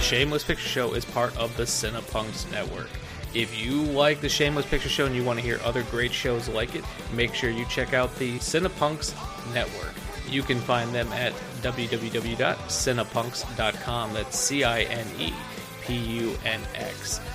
Shameless Picture Show is part of the Cinepunks Network. If you like the Shameless Picture Show and you want to hear other great shows like it, make sure you check out the Cinepunks Network. You can find them at www.cinepunks.com. That's CINEPUNX.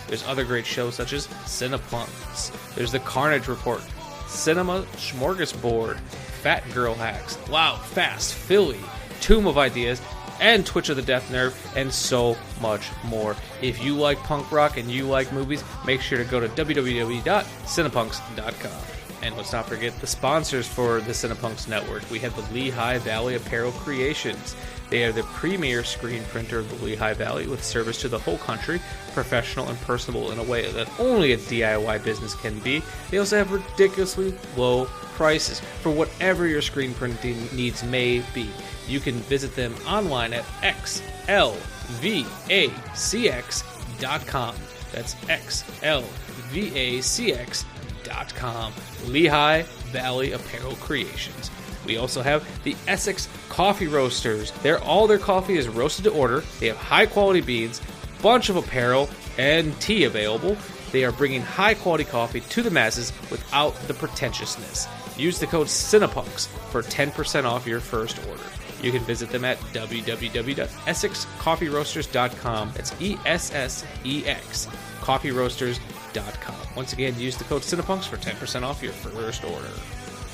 There's other great shows such as Cinepunks. There's The Carnage Report, Cinema Smorgasbord, Fat Girl Hacks, Loud, Fast, Philly, Tomb of Ideas, and Twitch of the Death Nerve, and so much more. If you like punk rock and you like movies, make sure to go to www.cinepunks.com. And let's not forget the sponsors for the Cinepunks Network. We have the Lehigh Valley Apparel Creations. They are the premier screen printer of the Lehigh Valley with service to the whole country, professional and personable in a way that only a DIY business can be. They also have ridiculously low prices for whatever your screen printing needs may be. You can visit them online at xlvacx.com. That's xlvacx.com. Lehigh Valley Apparel Creations. We also have the Essex Coffee Roasters. All their coffee is roasted to order. They have high quality beans, bunch of apparel, and tea available. They are bringing high quality coffee to the masses without the pretentiousness. Use the code CINEPUNKS for 10% off your first order. You can visit them at www.essexcoffeeroasters.com. That's ESSEX, coffeeroasters.com. Once again, use the code CINEPUNKS for 10% off your first order.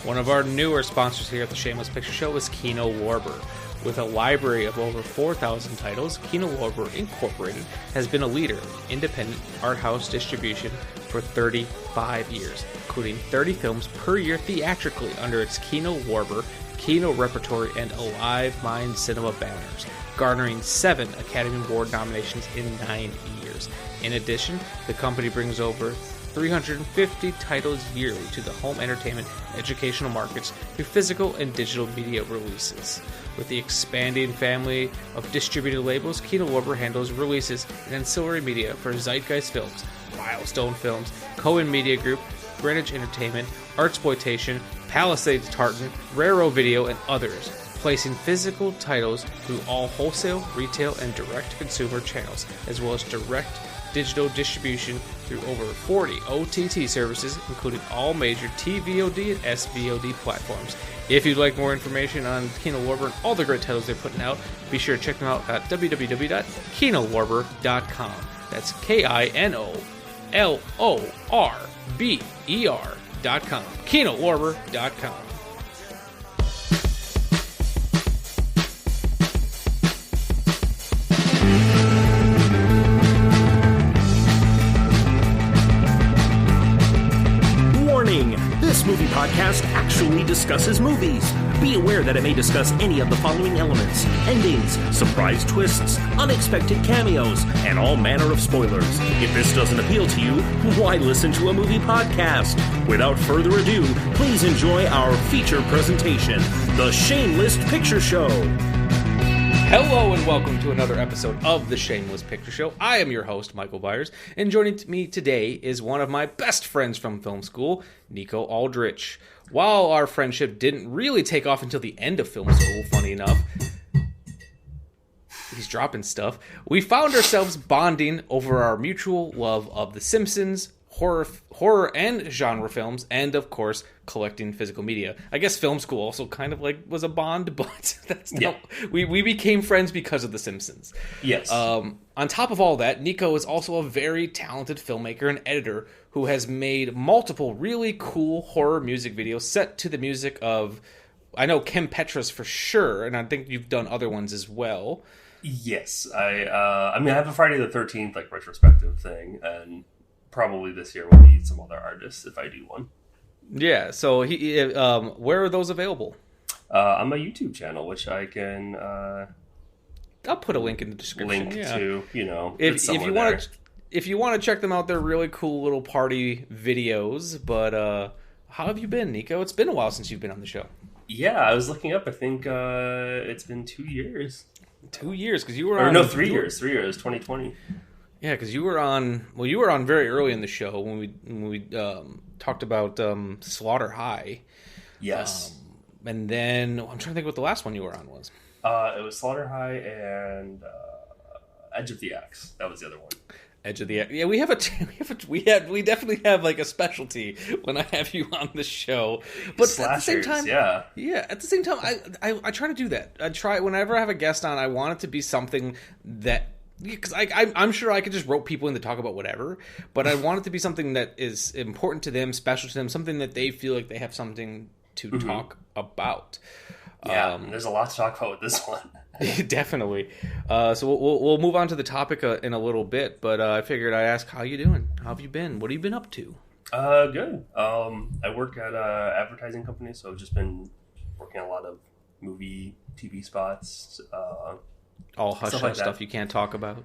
One of our newer sponsors here at the Shameless Picture Show is Kino Lorber. With a library of over 4,000 titles, Kino Lorber Incorporated has been a leader in independent art house distribution for 35 years, including 30 films per year theatrically under its Kino Lorber, Kino Repertory, and Alive Mind Cinema banners, garnering 7 Academy Award nominations in 9 years. In addition, the company brings over 350 titles yearly to the home entertainment educational markets through physical and digital media releases. With the expanding family of distributed labels, Kino Lorber handles releases and ancillary media for Zeitgeist Films, Milestone Films, Cohen Media Group, Greenwich Entertainment, Artsploitation, Palisades Tartan, Raro Video, and others, placing physical titles through all wholesale, retail, and direct-to-consumer channels, as well as direct digital distribution through over 40 OTT services, including all major TVOD and SVOD platforms. If you'd like more information on Kino Lorber and all the great titles they're putting out, be sure to check them out at www.kinolorber.com. That's KINOLORBER.com. KinoLorber.com. This movie podcast actually discusses movies. Be aware that it may discuss any of the following elements: endings, surprise twists, unexpected cameos, and all manner of spoilers. If this doesn't appeal to you, why listen to a movie podcast? Without further ado, please enjoy our feature presentation, The Shameless Picture Show. Hello and welcome to another episode of The Shameless Picture Show. I am your host, Michael Viers, and joining me today is one of my best friends from film school, Niko Aldrich. While our friendship didn't really take off until the end of film school, funny enough, he's dropping stuff, we found ourselves bonding over our mutual love of The Simpsons, horror and genre films, and of course collecting physical media. I guess film school also kind of like was a bond, but that's not, we became friends because of The Simpsons. Yes. On top of all that, Niko is also a very talented filmmaker and editor who has made multiple really cool horror music videos set to the music of, I know, Kim Petras for sure, and I think you've done other ones as well. Yes. I have a Friday the 13th like retrospective thing, and probably this year will be some other artists if I do one. Yeah, so where are those available? On my YouTube channel, which I can I'll put a link in the description. To, if you want to check them out, they're really cool little party videos. But how have you been, Niko? It's been a while since you've been on the show. Yeah, I was looking up. I think it's been 2 years. 2 years, because you were on... 3 years. 3 years, 2020. Yeah, because you were on very early in the show when we talked about Slaughter High. Yes. And then I'm trying to think what the last one you were on was. It was Slaughter High and Edge of the Axe. That was the other one. Edge of the Axe. Yeah, we we definitely have like a specialty when I have you on the show. But Slashers, at the same time, yeah. At the same time, I try to do that. I try whenever I have a guest on, I want it to be something that. Because I'm sure I could just rope people in to talk about whatever, but I want it to be something that is important to them, special to them, something that they feel like they have something to talk about. Yeah, there's a lot to talk about with this one. Definitely. So we'll move on to the topic in a little bit, but I figured I'd ask, how you doing? How have you been? What have you been up to? Good. I work at an advertising company, so I've just been working a lot of movie, TV spots, all hush-hush stuff you can't talk about.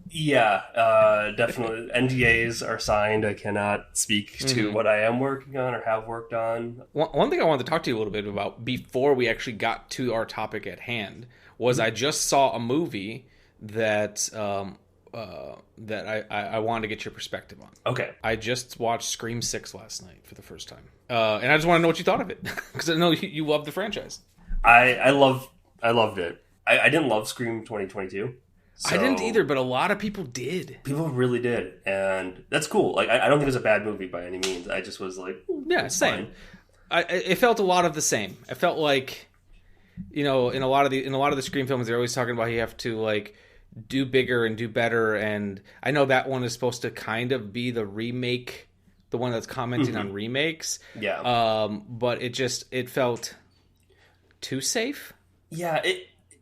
Yeah, definitely. NDAs are signed. I cannot speak to what I am working on or have worked on. One thing I wanted to talk to you a little bit about before we actually got to our topic at hand was I just saw a movie that I wanted to get your perspective on. Okay. I just watched Scream 6 last night for the first time. And I just want to know what you thought of it. Because I know you love the franchise. I loved it. I didn't love Scream 2022. So I didn't either, but a lot of people did. People really did, and that's cool. Like, I don't think it was a bad movie by any means. I just was like, yeah, same. It felt a lot of the same. I felt like, in a lot of the Scream films, they're always talking about you have to like do bigger and do better, and I know that one is supposed to kind of be the remake, the one that's commenting on remakes. Yeah. But it felt too safe. Yeah,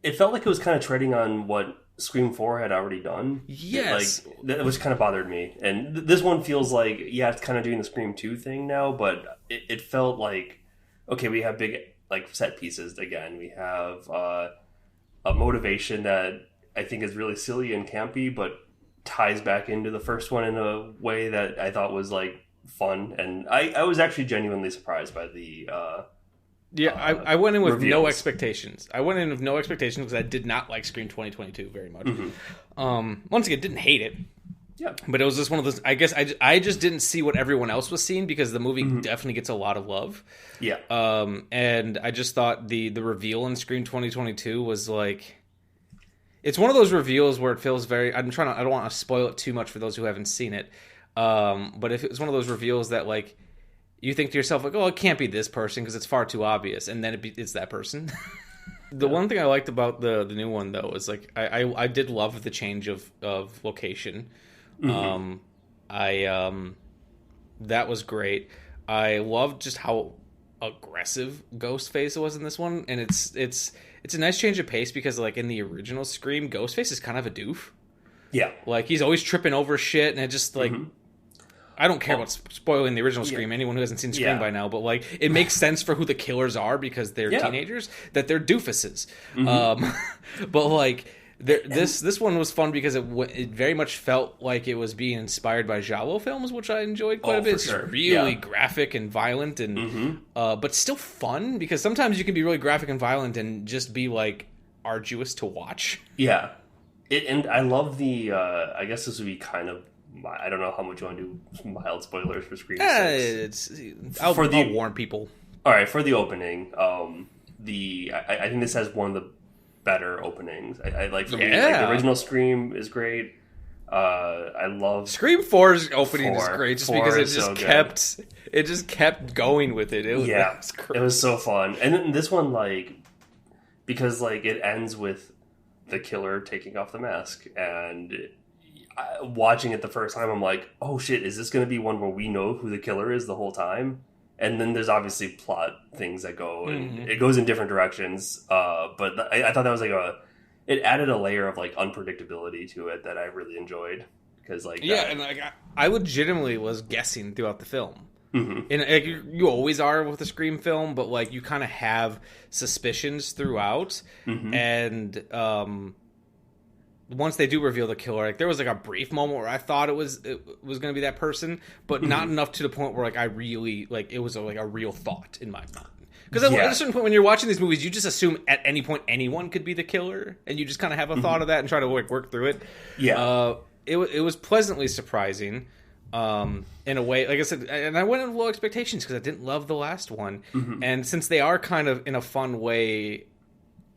it felt like it was kind of treading on what Scream 4 had already done. Yes. Like, which kind of bothered me. And this one feels like, yeah, it's kind of doing the Scream 2 thing now, but it felt like, okay, we have big, like, set pieces again. We have a motivation that I think is really silly and campy, but ties back into the first one in a way that I thought was, like, fun. And I was actually genuinely surprised by the... I went in with reveals. no expectations. Because I did not like Scream 2022 very much. Once again, didn't hate it. Yeah. But it was just one of those... I guess I just didn't see what everyone else was seeing because the movie definitely gets a lot of love. Yeah. And I just thought the reveal in Scream 2022 was like... It's one of those reveals where it feels very... I don't want to spoil it too much for those who haven't seen it. But if it's one of those reveals that like... You think to yourself, like, oh, it can't be this person because it's far too obvious. And then it's that person. The one thing I liked about the new one, though, is, like, I did love the change of location. That was great. I loved just how aggressive Ghostface was in this one. And it's a nice change of pace because, like, in the original Scream, Ghostface is kind of a doof. Yeah. Like, he's always tripping over shit, and it just, like... I don't care about spoiling the original Scream, anyone who hasn't seen Scream by now, but like it makes sense for who the killers are because they're teenagers, that they're doofuses. But like this one was fun because it very much felt like it was being inspired by Giallo films, which I enjoyed quite a bit. It's really graphic and violent and but still fun because sometimes you can be really graphic and violent and just be like arduous to watch. Yeah. And I love the I guess this would be kind of I don't know how much you want to do mild spoilers for Scream 6. I'll warn people. All right, for the opening, I think this has one of the better openings. I like me, like, the original Scream is great. I love Scream 4's opening is great just because it just kept going with it. It was so fun. And then this one, like, because like it ends with the killer taking off the mask and. Watching it the first time, I'm like, oh shit, is this going to be one where we know who the killer is the whole time? And then there's obviously plot things that go, and it goes in different directions. But I thought that was like it added a layer of like unpredictability to it that I really enjoyed. Because like, and like I legitimately was guessing throughout the film. And like, you always are with a Scream film, but like you kind of have suspicions throughout. And, once they do reveal the killer, like there was like a brief moment where I thought it was going to be that person, but not enough to the point where like I really like it was like a real thought in my mind. Because at a certain point when you're watching these movies, you just assume at any point anyone could be the killer, and you just kind of have a thought of that and try to like work through it. It was pleasantly surprising in a way. Like I said, and I went in with low expectations because I didn't love the last one, and since they are kind of in a fun way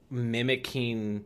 mimicking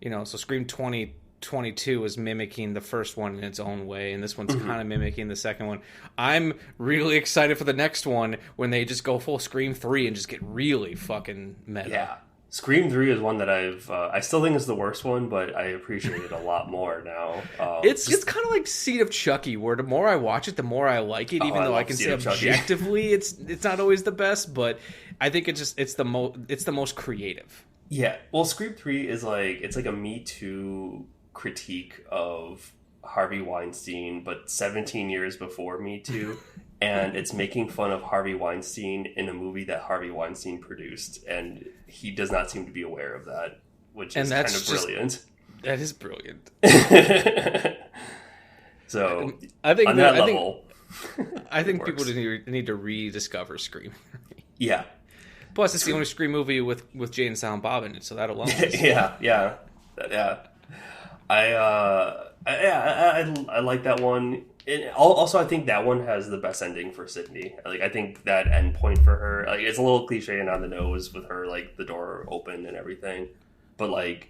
so Scream 2022 is mimicking the first one in its own way, and this one's kind of mimicking the second one. I'm really excited for the next one when they just go full Scream 3 and just get really fucking meta. Yeah. Scream 3 is one that I still think is the worst one, but I appreciate it a lot more now. It's kind of like Seed of Chucky, where the more I watch it, the more I like it, even though I can say objectively it's not always the best, but I think it's the most creative. Yeah. Well, Scream 3 is it's like a Me Too critique of Harvey Weinstein, but 17 years before Me Too. And it's making fun of Harvey Weinstein in a movie that Harvey Weinstein produced. And he does not seem to be aware of that, which is kind of brilliant. That is brilliant. So, I think on that level... I think people need to rediscover Scream. Yeah. Plus, it's the only Scream movie with Jay and Silent Bob in it, so that alone is... Yeah. I like that one. Also, I think that one has the best ending for Sydney. I think that end point for her, it's a little cliche and on the nose with her, the door open and everything. But, I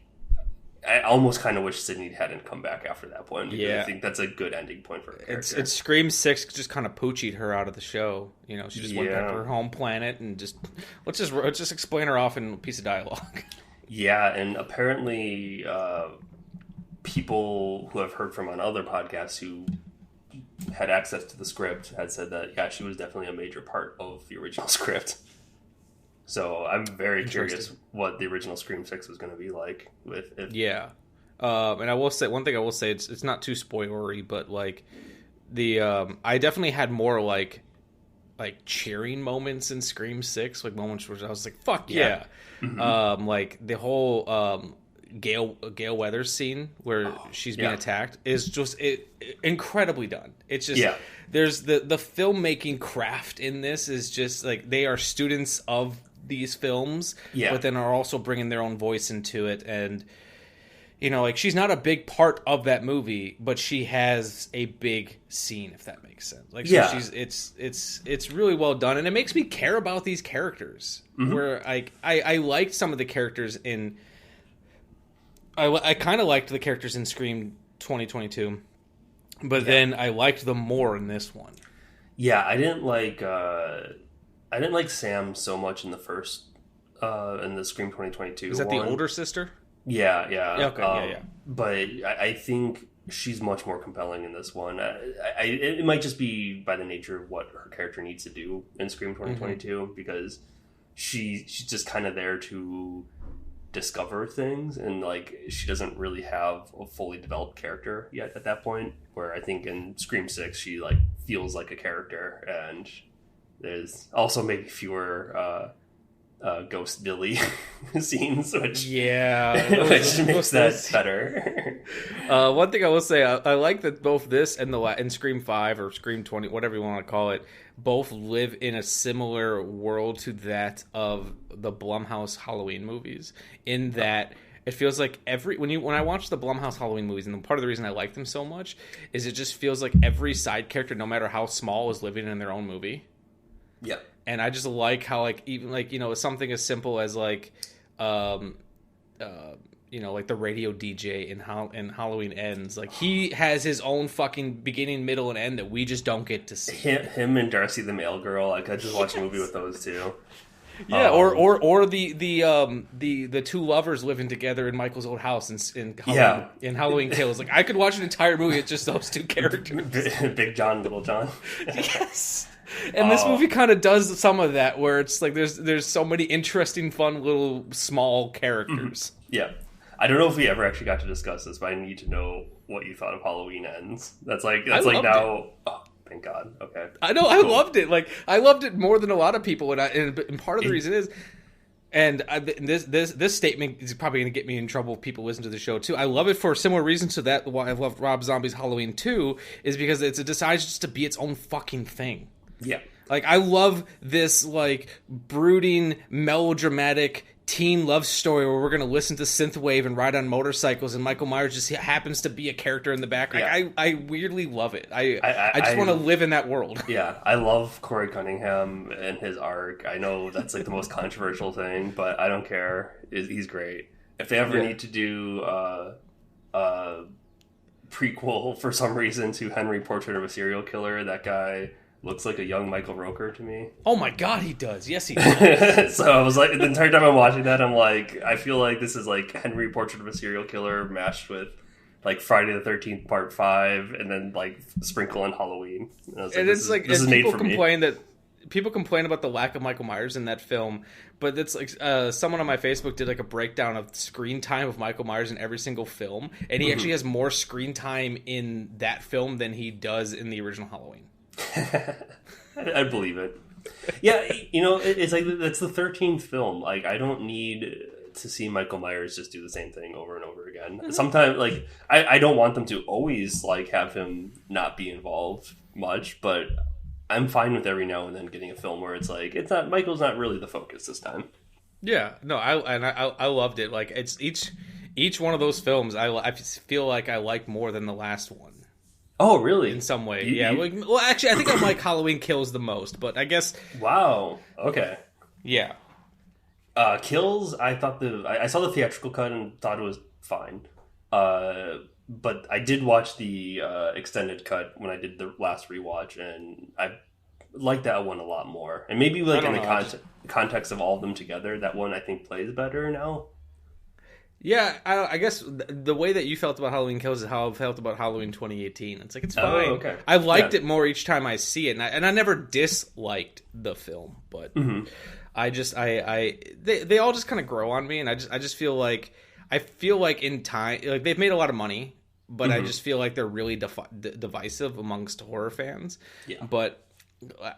almost kind of wish Sydney hadn't come back after that point. Because I think that's a good ending point for her character. It's Scream 6 just kind of poochied her out of the show. She just went back to her home planet and just... Let's just explain her off in a piece of dialogue. Yeah, and apparently people who I've heard from on other podcasts who had access to the script had said that, she was definitely a major part of the original script. So I'm very curious what the original Scream 6 was going to be like. Yeah. And I will say, one thing I will say, it's not too spoilery, but I definitely had more cheering moments in Scream 6, moments where I was like, fuck yeah. Mm-hmm. The whole Gale Weathers scene where she's being attacked is just incredibly done. It's just there's the filmmaking craft in this is just they are students of these films, but then are also bringing their own voice into it. And she's not a big part of that movie, but she has a big scene, if that makes sense. It's really well done, and it makes me care about these characters. Mm-hmm. Where I liked some of the characters in. I kind of liked the characters in Scream 2022, but then I liked them more in this one. Yeah, I didn't like Sam so much in the first in the Scream 2022. Is that the older sister? Yeah. Okay, But I think she's much more compelling in this one. It might just be by the nature of what her character needs to do in Scream 2022 because she's just kind of there to discover things, and she doesn't really have a fully developed character yet at that point, where I think in Scream 6 she feels like a character, and there's also maybe fewer Ghost Billy scenes, which makes that better. One thing I will say, I like that both this and Scream 5 or Scream 20, whatever you want to call it, both live in a similar world to that of the Blumhouse Halloween movies. In that it feels like when I watch the Blumhouse Halloween movies, and part of the reason I like them so much is it just feels like every side character, no matter how small, is living in their own movie. Yeah. And I just like how even something as simple as the radio DJ in Halloween Ends, he has his own fucking beginning, middle, and end that we just don't get to see. Him and Darcy the Mail Girl, I could just watch a movie with those two. Yeah, or the two lovers living together in Michael's old house in Halloween Kills. I could watch an entire movie with just those two characters. Big John, Little John. Yes. And this movie kind of does some of that, where it's there's so many interesting, fun, little, small characters. Mm-hmm. Yeah. I don't know if we ever actually got to discuss this, but I need to know what you thought of Halloween Ends. That's now... Oh, thank God. Okay. I know, cool. I loved it. I loved it more than a lot of people, and part of the reason is... And this statement is probably going to get me in trouble if people listen to the show, too. I love it for similar reasons to that. Why I love Rob Zombie's Halloween 2 is because it decides just to be its own fucking thing. Yeah. I love this, brooding, melodramatic teen love story where we're going to listen to synthwave and ride on motorcycles, and Michael Myers just happens to be a character in the background. I weirdly love it. I just want to live in that world. Yeah, I love Corey Cunningham and his arc. I know that's the most controversial thing, but I don't care. He's great. If they ever need to do a prequel for some reason to Henry Portrait of a Serial Killer, that guy looks like a young Michael Rooker to me. Oh my god, he does. Yes, he does. So I was like, the entire time I'm watching that, I'm like, I feel like this is like Henry Portrait of a Serial Killer mashed with like Friday the 13th Part 5 and then like sprinkle in Halloween. And it's like, this is made for me. People complain about the lack of Michael Myers in that film, but it's like someone on my Facebook did like a breakdown of screen time of Michael Myers in every single film, and he actually has more screen time in that film than he does in the original Halloween. I believe it. Yeah, you know, it's like that's the 13th film. Like, I don't need to see Michael Myers just do the same thing over and over again. Sometimes, like, I don't want them to always like have him not be involved much, but I'm fine with every now and then getting a film where it's like Michael's not really the focus this time. Yeah, no, I loved it. Like, it's each one of those films I feel like I like more than the last one. Oh, really? In some way, yeah. Well, actually, I think I like Halloween Kills the most, but I guess. Wow. Okay. Yeah. Kills. I thought I saw the theatrical cut and thought it was fine. But I did watch the extended cut when I did the last rewatch, and I liked that one a lot more. And maybe like in the context of all of them together, that one I think plays better now. Yeah, I guess the way that you felt about Halloween Kills is how I felt about Halloween 2018. It's like, it's fine. Oh, okay. I liked it more each time I see it, and I never disliked the film, but they all just kind of grow on me, and I just feel like in time, like, they've made a lot of money, but I just feel like they're really divisive amongst horror fans. Yeah. But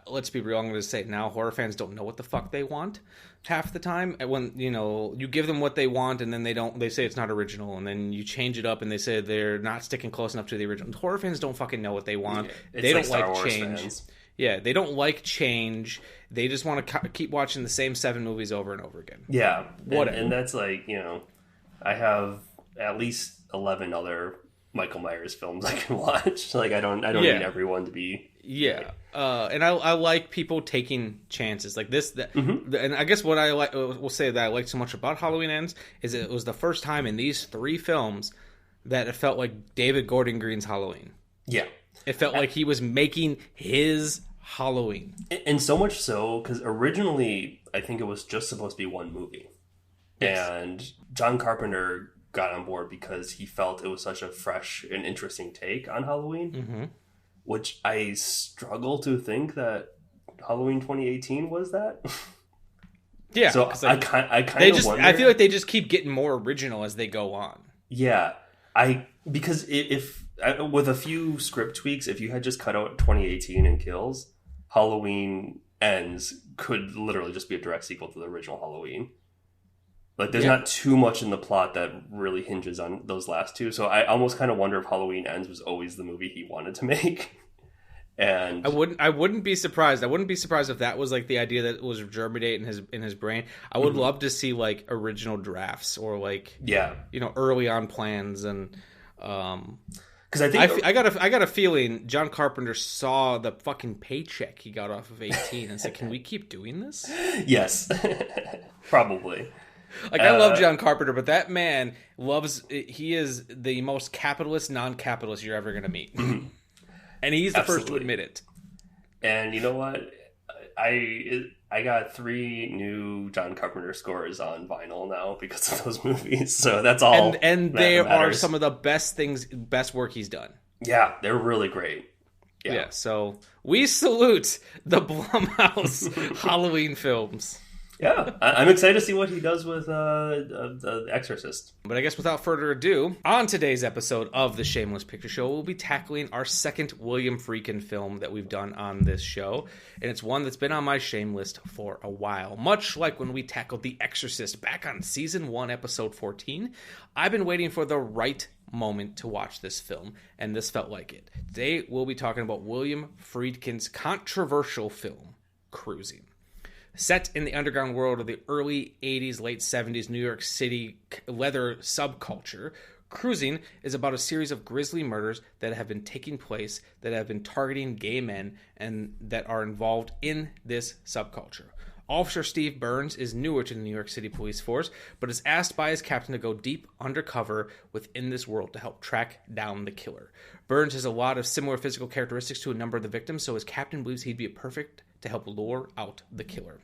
let's be real, I'm going to say now, horror fans don't know what the fuck they want half the time. When, you know, you give them what they want, and then they say it's not original, and then you change it up and they say they're not sticking close enough to the original. Horror fans don't fucking know what they want. Yeah, they don't like like change. Fans. Yeah, they don't like change. They just want to keep watching the same 7 movies over and over again. Yeah. Whatever. And that's like, you know, I have at least 11 other Michael Myers films I can watch. Like, I don't need everyone to be. Yeah. And I like people taking chances like this. And I guess what I will say that I like so much about Halloween Ends is it was the first time in these 3 films that it felt like David Gordon Green's Halloween. Yeah. It felt like he was making his Halloween. And so much so, because originally I think it was just supposed to be one movie. Yes. And John Carpenter got on board because he felt it was such a fresh and interesting take on Halloween, which I struggle to think that Halloween 2018 was that. Yeah, so I kind of wonder. I feel like they just keep getting more original as they go on. Yeah, because if with a few script tweaks, if you had just cut out 2018 and Kills, Halloween Ends could literally just be a direct sequel to the original Halloween. Like, there's not too much in the plot that really hinges on those last 2. So I almost kind of wonder if Halloween Ends was always the movie he wanted to make. And I wouldn't be surprised. I wouldn't be surprised if that was like the idea that was germinating in his brain. I would love to see like original drafts or like early on plans, and because I think I got a feeling John Carpenter saw the fucking paycheck he got off of 18 and said, "Can we keep doing this?" Yes, probably. Like, I love John Carpenter, but that man he is the most capitalist non-capitalist you're ever going to meet. And he's the first to admit it. And you know what? I got 3 new John Carpenter scores on vinyl now because of those movies. So that's all. And they are some of the best work he's done. Yeah, they're really great. Yeah, so we salute the Blumhouse Halloween films. Yeah, I'm excited to see what he does with The Exorcist. But I guess without further ado, on today's episode of The Shameless Picture Show, we'll be tackling our second William Friedkin film that we've done on this show. And it's one that's been on my shame list for a while. Much like when we tackled The Exorcist back on Season 1, Episode 14, I've been waiting for the right moment to watch this film, and this felt like it. Today, we'll be talking about William Friedkin's controversial film, Cruising. Set in the underground world of the early 80s, late 70s New York City leather subculture, Cruising is about a series of grisly murders that have been taking place, that have been targeting gay men, and that are involved in this subculture. Officer Steve Burns is newer to the New York City police force, but is asked by his captain to go deep undercover within this world to help track down the killer. Burns has a lot of similar physical characteristics to a number of the victims, so his captain believes he'd be perfect to help lure out the killer.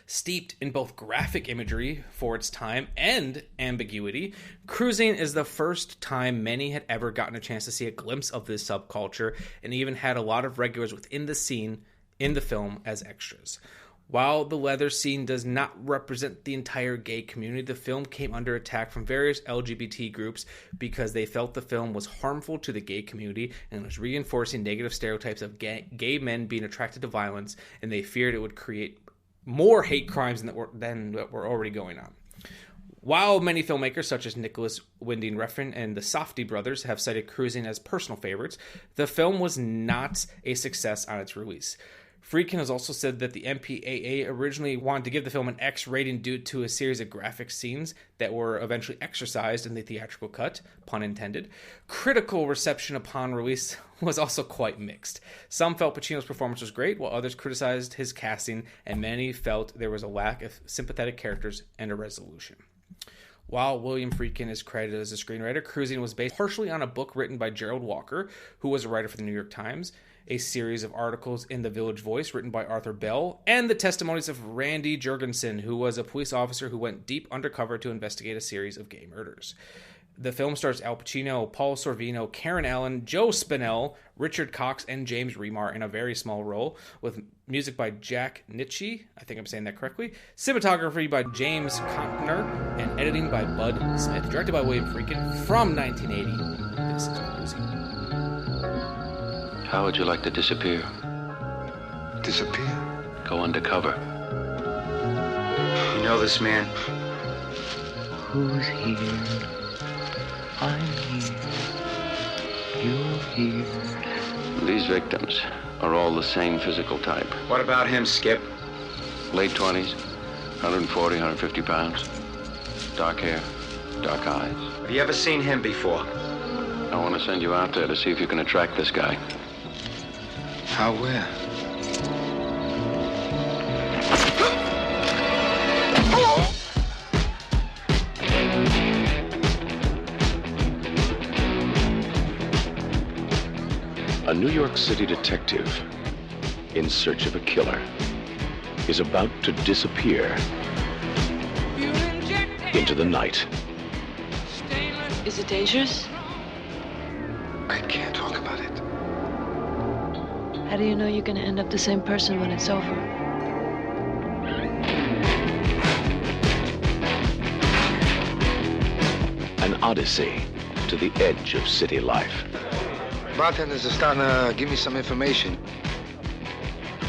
Steeped in both graphic imagery for its time and ambiguity, Cruising is the first time many had ever gotten a chance to see a glimpse of this subculture, and even had a lot of regulars within the scene in the film as extras. While the leather scene does not represent the entire gay community, the film came under attack from various LGBT groups because they felt the film was harmful to the gay community and was reinforcing negative stereotypes of gay men being attracted to violence, and they feared it would create more hate crimes than were already going on. While many filmmakers such as Nicholas Winding Refn and the Safdie brothers have cited Cruising as personal favorites, the film was not a success on its release. Friedkin has also said that the MPAA originally wanted to give the film an X rating due to a series of graphic scenes that were eventually exercised in the theatrical cut, pun intended. Critical reception upon release was also quite mixed. Some felt Pacino's performance was great, while others criticized his casting, and many felt there was a lack of sympathetic characters and a resolution. While William Friedkin is credited as a screenwriter, Cruising was based partially on a book written by Gerald Walker, who was a writer for the New York Times, a series of articles in the Village Voice written by Arthur Bell, and the testimonies of Randy Jurgensen, who was a police officer who went deep undercover to investigate a series of gay murders. The film stars Al Pacino, Paul Sorvino, Karen Allen, Joe Spinell, Richard Cox, and James Remar in a very small role, with music by Jack Nitzsche, I think I'm saying that correctly, cinematography by James Contner, and editing by Bud Smith, directed by William Friedkin from 1980. This is Cruising. How would you like to disappear? Disappear? Go undercover. You know this man? Who's here? I'm here. You're here. These victims are all the same physical type. What about him, Skip? Late 20s, 140, 150 pounds. Dark hair, dark eyes. Have you ever seen him before? I want to send you out there to see if you can attract this guy. How, where? A New York City detective in search of a killer is about to disappear into the night. Is it dangerous? I can't talk about it. How do you know you're going to end up the same person when it's over? An odyssey to the edge of city life. Bartenders are starting to give me some information.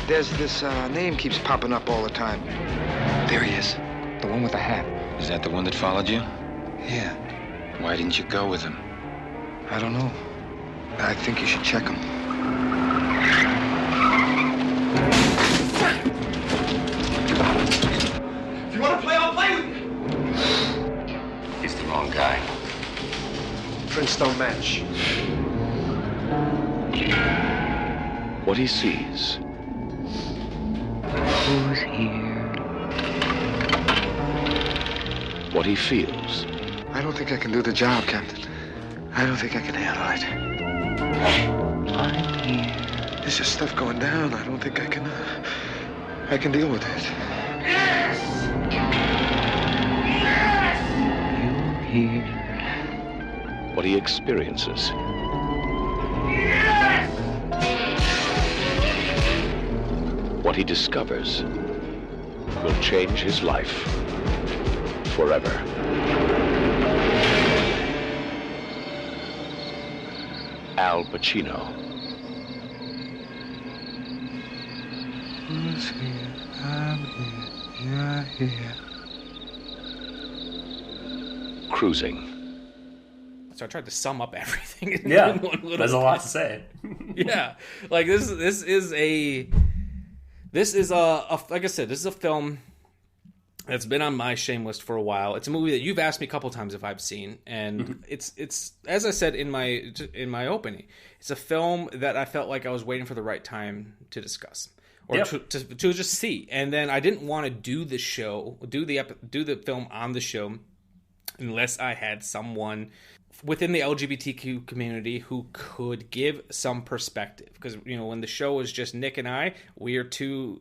There's this name keeps popping up all the time. There he is. The one with the hat. Is that the one that followed you? Yeah. Why didn't you go with him? I don't know. I think you should check him. If you want to play, I'll play with you. He's the wrong guy. Prints don't match. What he sees. Who's here? What he feels. I don't think I can do the job, Captain. I don't think I can handle it. I'm here. There's just stuff going down. I don't think I can deal with it. You're here. What he experiences. What he discovers will change his life forever. Al Pacino. Who's here? I'm here. You're here. Cruising. So I tried to sum up everything. Yeah, in one little there's a lot to say. Yeah, like this is a like I said, this is a film that's been on my shame list for a while. It's a movie that you've asked me a couple times if I've seen, and it's as I said in my opening, it's a film that I felt like I was waiting for the right time to discuss. or to just see. And then I didn't want to do the film on the show unless I had someone within the LGBTQ community who could give some perspective. Because, you know, when the show is just Nick and I, we are two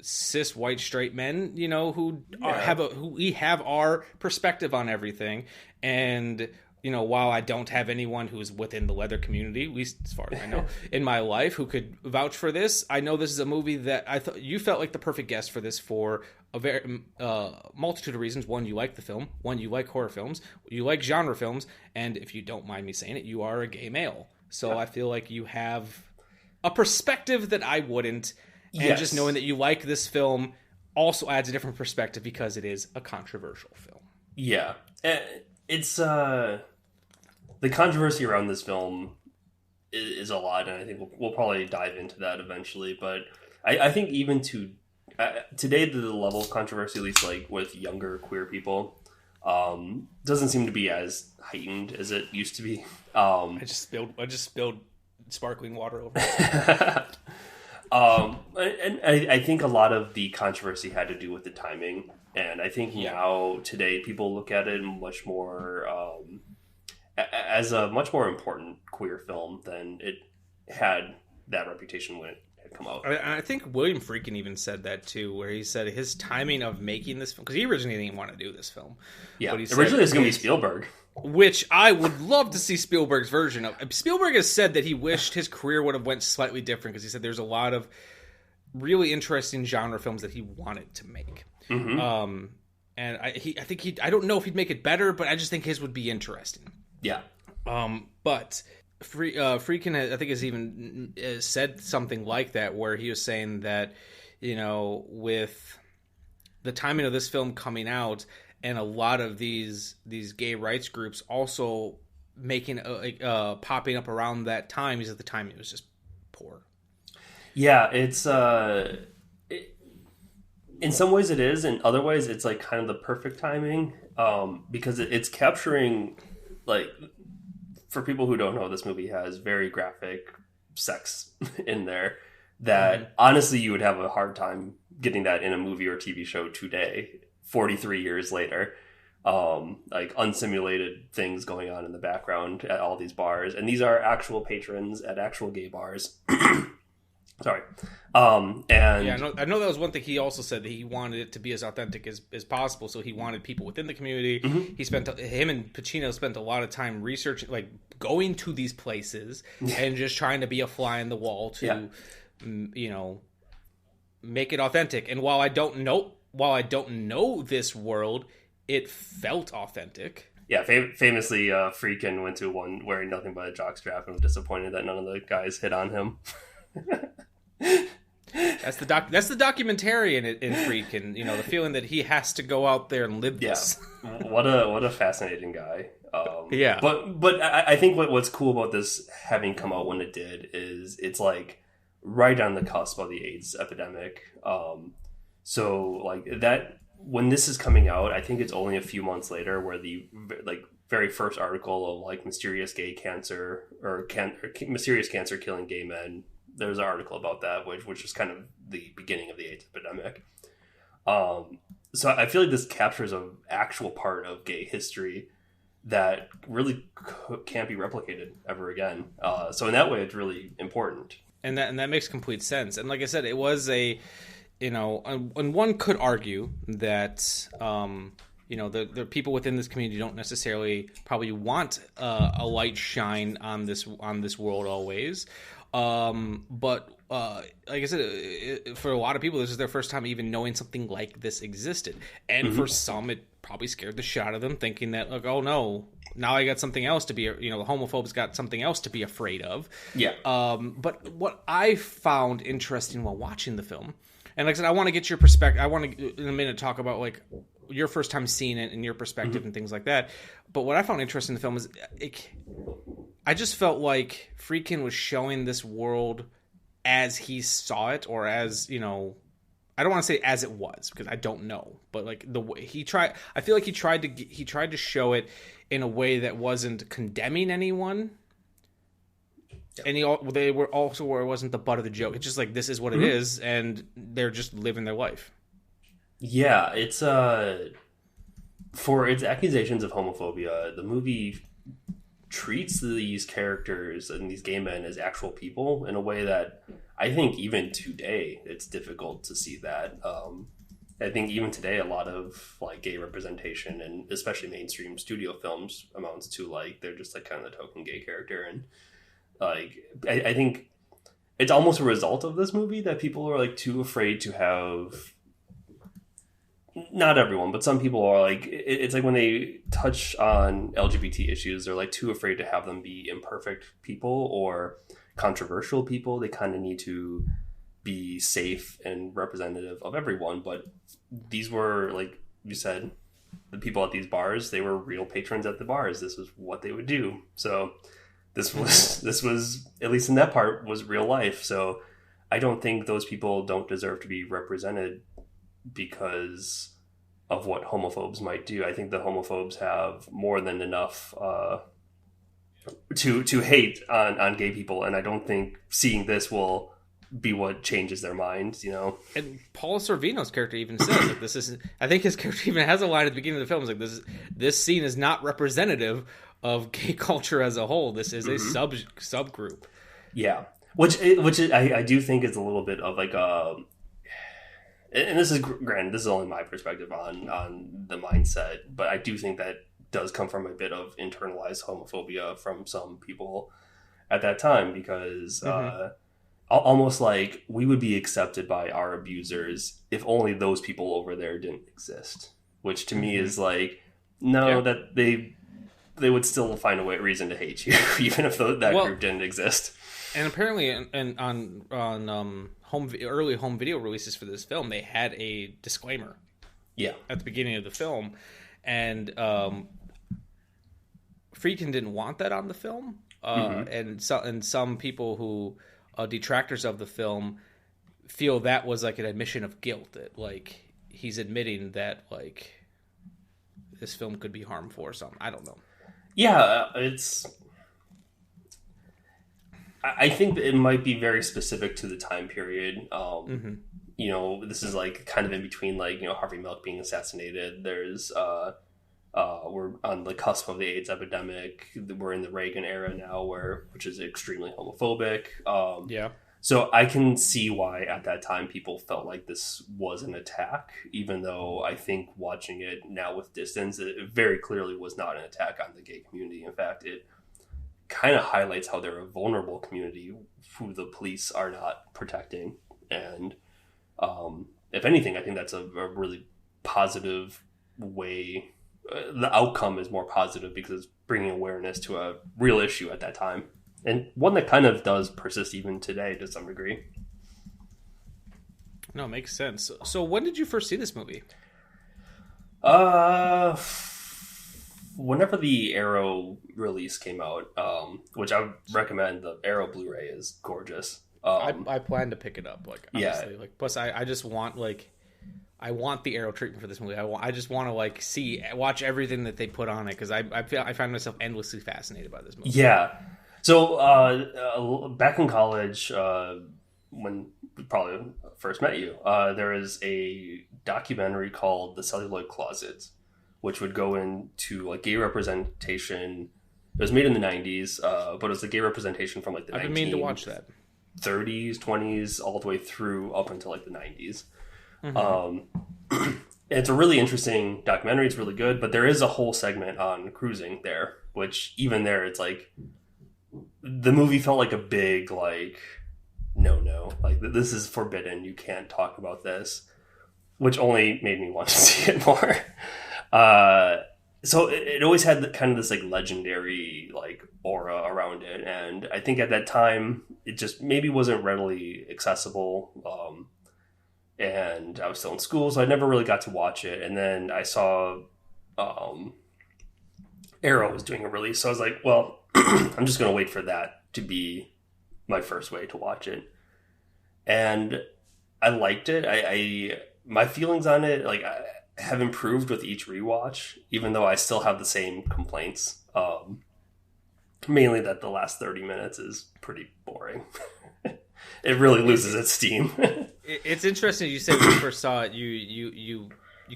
cis white straight men, you know, who we have our perspective on everything. And, you know, while I don't have anyone who's within the leather community, at least as far as I know, in my life who could vouch for this, I know this is a movie that I thought you felt like the perfect guest for this for a very multitude of reasons. One, you like the film. One, you like horror films. You like genre films. And if you don't mind me saying it, you are a gay male. So I feel like you have a perspective that I wouldn't. And just knowing that you like this film also adds a different perspective because it is a controversial film. Yeah. It's the controversy around this film is a lot, and I think we'll probably dive into that eventually. But I think even today, the level of controversy, at least like with younger queer people, doesn't seem to be as heightened as it used to be. I just spilled sparkling water over it. And I think a lot of the controversy had to do with the timing. And I think now, today, people look at it much more as a much more important queer film than it had that reputation when it had come out. I think William Friedkin even said that too, where he said his timing of making this film, because he originally didn't want to do this film. Yeah, but he originally it was going to be Spielberg. Which I would love to see Spielberg's version of. Spielberg has said that he wished his career would have went slightly different, because he said there's a lot of really interesting genre films that he wanted to make. Mm-hmm. And I don't know if he'd make it better, but I just think his would be interesting. Yeah. But Friedkin, I think, has even said something like that, where he was saying that, you know, with the timing of this film coming out and a lot of these gay rights groups also making popping up around that time, he said the timing was just poor. Yeah, it's in some ways it is, in other ways it's like kind of the perfect timing, because it's capturing, like, for people who don't know, this movie has very graphic sex in there that honestly you would have a hard time getting that in a movie or TV show today, 43 years later. Like unsimulated things going on in the background at all these bars, and these are actual patrons at actual gay bars. Sorry. And yeah, I know that was one thing he also said, that he wanted it to be as authentic as possible. So he wanted people within the community. Mm-hmm. Him and Pacino spent a lot of time researching, like going to these places and just trying to be a fly in the wall to, you know, make it authentic. And while I don't know this world, it felt authentic. Yeah, famously, Friedkin went to one wearing nothing but a jockstrap and was disappointed that none of the guys hit on him. That's the documentarian in Friedkin, you know, the feeling that he has to go out there and live this. What a fascinating guy. Yeah, but I think what's cool about this having come out when it did is it's like right on the cusp of the AIDS epidemic. So like that, when this is coming out, I think it's only a few months later where the like very first article of like mysterious gay cancer or mysterious cancer killing gay men. There's an article about that, which is kind of the beginning of the AIDS epidemic. So I feel like this captures an actual part of gay history that really can't be replicated ever again. So in that way, it's really important. And that makes complete sense. And like I said, it was a, you know, and one could argue that, you know, the people within this community don't necessarily probably want a light shine on this world always. But like I said, for a lot of people, this is their first time even knowing something like this existed. And for some, it probably scared the shit out of them, thinking that, like, oh no, now I got something else to be, you know, the homophobes got something else to be afraid of. Yeah. But what I found interesting while watching the film, and like I said, I want to get your perspective. I want to, in a minute, talk about like your first time seeing it and your perspective and things like that. But what I found interesting in the film is I just felt like Friedkin was showing this world as he saw it, or as, you know, I don't want to say as it was, because I don't know, but like the way he tried, I feel like he tried to show it in a way that wasn't condemning anyone. And they were also where it wasn't the butt of the joke. It's just like, this is what it is, and they're just living their life. Yeah, it's for its accusations of homophobia, the movie treats these characters and these gay men as actual people in a way that I think even today it's difficult to see that. I think even today a lot of like gay representation, and especially mainstream studio films, amounts to like they're just like kind of the token gay character. And like I think it's almost a result of this movie that people are like too afraid to have, not everyone, but some people are like, it's like when they touch on LGBT issues, they're like too afraid to have them be imperfect people or controversial people. They kind of need to be safe and representative of everyone. But these were, like you said, the people at these bars, they were real patrons at the bars. This was what they would do. So this was, at least in that part, was real life. So I don't think those people don't deserve to be represented because of what homophobes might do. I think the homophobes have more than enough to hate on gay people, and I don't think seeing this will be what changes their minds, you know. And Paul Sorvino's character even says like, this is, I think his character even has a line at the beginning of the film, is like, this scene is not representative of gay culture as a whole. This is a subgroup. Yeah, which I do think is a little bit of like and this is, granted, this is only my perspective on the mindset, but I do think that does come from a bit of internalized homophobia from some people at that time, because almost like we would be accepted by our abusers if only those people over there didn't exist, which to me is like, no, that they would still find a reason to hate you even if that group didn't exist. And apparently on early home video releases for this film, they had a disclaimer at the beginning of the film, and Friedkin didn't want that on the film, and some people who detractors of the film feel that was like an admission of guilt, that like he's admitting that like this film could be harmful or something. I don't know. Yeah, I think that it might be very specific to the time period. You know, this is like kind of in between, like, you know, Harvey Milk being assassinated. There's we're on the cusp of the AIDS epidemic. We're in the Reagan era now, which is extremely homophobic. So I can see why at that time people felt like this was an attack, even though I think watching it now with distance, it very clearly was not an attack on the gay community. In fact, it kind of highlights how they're a vulnerable community who the police are not protecting. And if anything, I think that's a really positive way. The outcome is more positive because it's bringing awareness to a real issue at that time, and one that kind of does persist even today to some degree. No, it makes sense. So when did you first see this movie? Whenever the Arrow release came out, which I would recommend. The Arrow Blu-ray is gorgeous. I plan to pick it up. Like, honestly, like, plus I just want, like, I want the Arrow treatment for this movie. I just want to like watch everything that they put on it, because I find myself endlessly fascinated by this movie. Yeah. So back in college, when we probably first met you, there is a documentary called The Celluloid Closet, which would go into like gay representation. It was made in the 90s, but it was a gay representation from like the 30s, 20s, all the way through up until like the 90s. It's a really interesting documentary. It's really good, but there is a whole segment on cruising there, which even there, it's like the movie felt like a big like no, like this is forbidden. You can't talk about this, which only made me want to see it more. So it always had kind of this like legendary like aura around it, and I think at that time it just maybe wasn't readily accessible. And I was still in school, so I never really got to watch it. And then I saw Arrow was doing a release, so I was like, well, I'm just going to wait for that to be my first way to watch it. And I liked it. My feelings on it, like, I have improved with each rewatch, even though I still have the same complaints. Mainly that the last 30 minutes is pretty boring. It really loses its steam. It's interesting. You said when you first saw it, you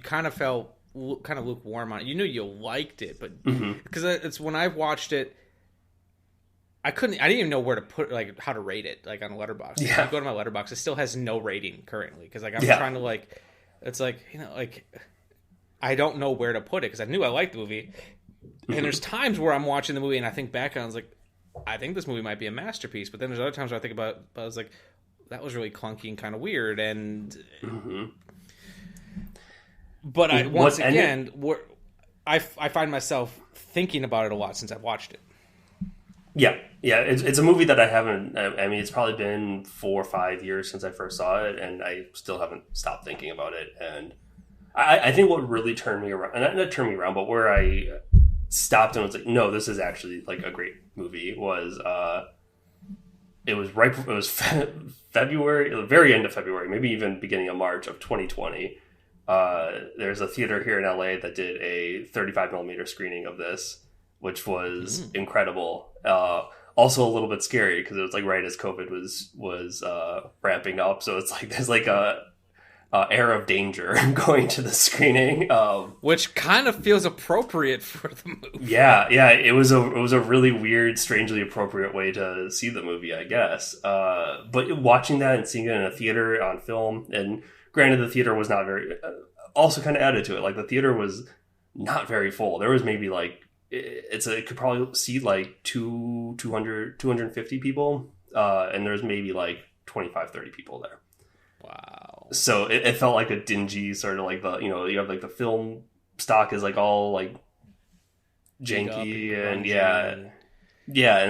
kind of felt kind of lukewarm on it. You knew you liked it, but because it's when I watched it, I didn't even know where to put, like, how to rate it, like, on a letterbox. Yeah. If you go to my letterbox, it still has no rating currently because, like, I'm trying to, like, it's like, you know, like, I don't know where to put it because I knew I liked the movie, and there's times where I'm watching the movie and I think back on, I was like, I think this movie might be a masterpiece, but then there's other times where I think about, I was like, that was really clunky and kind of weird, and but I find myself thinking about it a lot since I've watched it. Yeah, it's a movie that I haven't. I mean, it's probably been 4 or 5 years since I first saw it, and I still haven't stopped thinking about it. And I think what really turned me around, not turned me around, but where I stopped and was like, no, this is actually like a great movie. Was February, the very end of February, maybe even beginning of March of 2020. There's a theater here in LA that did a 35mm screening of this, which was incredible. Also a little bit scary because it was like right as COVID was ramping up. So it's like there's like a air of danger going to the screening, which kind of feels appropriate for the movie. Yeah, it was a really weird, strangely appropriate way to see the movie, I guess. But watching that and seeing it in a theater on film, and granted, the theater was not very. Also, kind of added to it, like the theater was not very full. There was maybe like. It could probably seat like 250 people, and there's maybe like 25, 30 people there. Wow. So it felt like a dingy sort of like you have like the film stock is like all like janky and and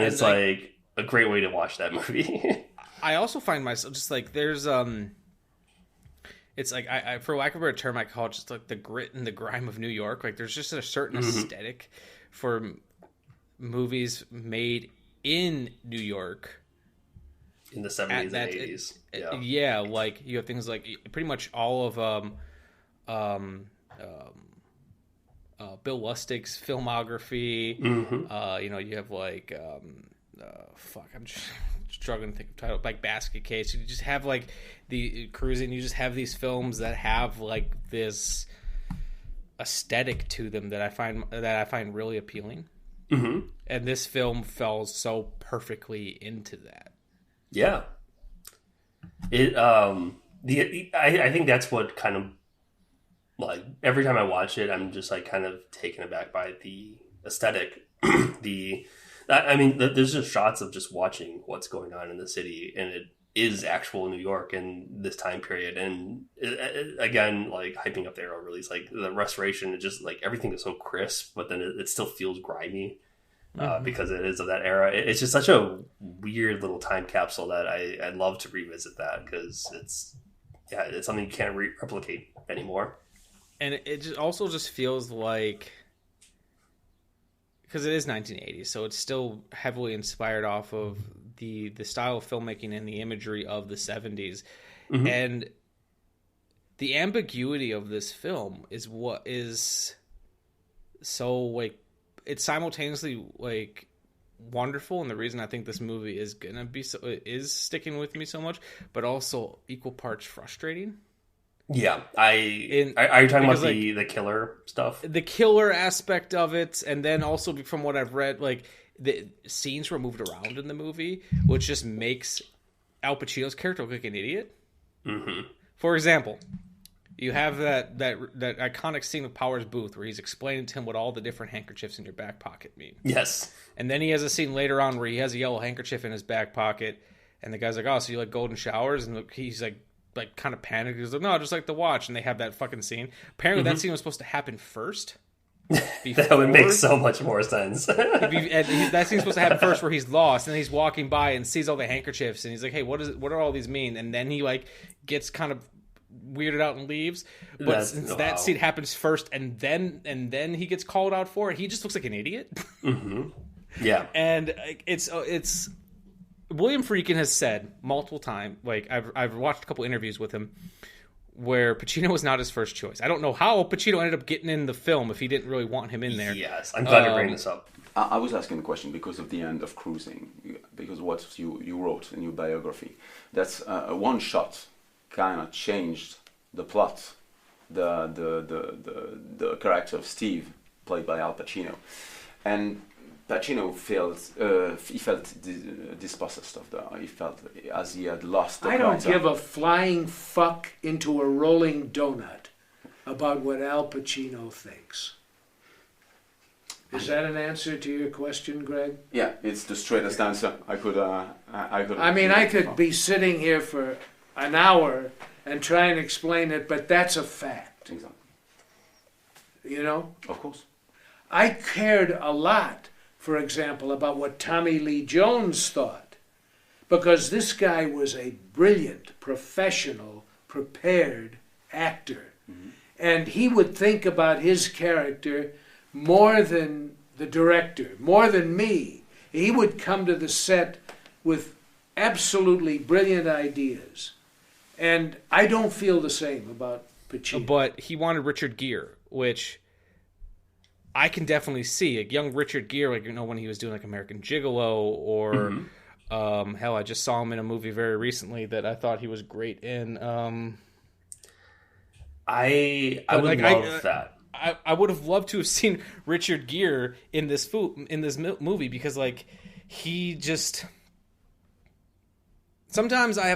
it's like a great way to watch that movie. I also find myself just like there's it's like I for lack of a better term, I call it just like the grit and the grime of New York. Like there's just a certain aesthetic for movies made in New York in the 70s and 80s. Yeah, like you have things like pretty much all of Bill Lustig's filmography. You have like I'm just struggling to think of title, like Basket Case. You just have like the Cruising. You just have these films that have like this aesthetic to them that I find really appealing. And this film fell so perfectly into that. Yeah. I think that's what kind of like every time I watch it, I'm just like kind of taken aback by the aesthetic. There's just shots of just watching what's going on in the city, and it is actual New York in this time period. And again, like hyping up the Arrow release, like the restoration, it just like everything is so crisp, but then it still feels grimy because it is of that era. It's just such a weird little time capsule that I'd love to revisit that because it's something you can't replicate anymore. And it just also just feels like, because it is 1980s, so it's still heavily inspired off of the style of filmmaking and the imagery of the 70s. And the ambiguity of this film is what is so like it's simultaneously like wonderful, and the reason I think this movie is gonna be is sticking with me so much, but also equal parts frustrating. Yeah, are you talking about the killer stuff? The killer aspect of it, and then also from what I've read, like the scenes were moved around in the movie, which just makes Al Pacino's character look like an idiot. For example, you have that iconic scene with Powers Booth where he's explaining to him what all the different handkerchiefs in your back pocket mean. Yes. And then he has a scene later on where he has a yellow handkerchief in his back pocket, and the guy's like, "Oh, so you like golden showers?" And he's like kind of panicked. He's like, "No, just like the watch." And they have that fucking scene. Apparently that scene was supposed to happen first. That would make so much more sense. That scene's supposed to happen first where he's lost, and then he's walking by and sees all the handkerchiefs, and he's like, "Hey, what do all these mean?" And then he like gets kind of weirded out and leaves. But since that scene happens first and then he gets called out for it, he just looks like an idiot. Yeah. And it's William Friedkin has said multiple times, like I've watched a couple interviews with him where Pacino was not his first choice. I don't know how Pacino ended up getting in the film if he didn't really want him in there. Yes, I'm glad to bring this up. I was asking the question because of the end of Cruising, because what you wrote in your biography. That's a one shot kind of changed the plot, the character of Steve, played by Al Pacino, and Pacino felt dispossessed of that. He felt as he had lost the I don't character. give a flying fuck into a rolling donut about what Al Pacino thinks. Is that an answer to your question, Greg? Yeah, it's the straightest answer I could. I mean, I could be sitting here for an hour and try and explain it, but that's a fact. Exactly. You know? Of course. I cared a lot, for example, about what Tommy Lee Jones thought, because this guy was a brilliant, professional, prepared actor. Mm-hmm. And he would think about his character more than the director, more than me. He would come to the set with absolutely brilliant ideas. And I don't feel the same about Pacino. But he wanted Richard Gere, which I can definitely see. A young Richard Gere, like, you know, when he was doing like American Gigolo, or hell, I just saw him in a movie very recently that I thought he was great in. I would love that. I would have loved to have seen Richard Gere in this movie, because like he just sometimes I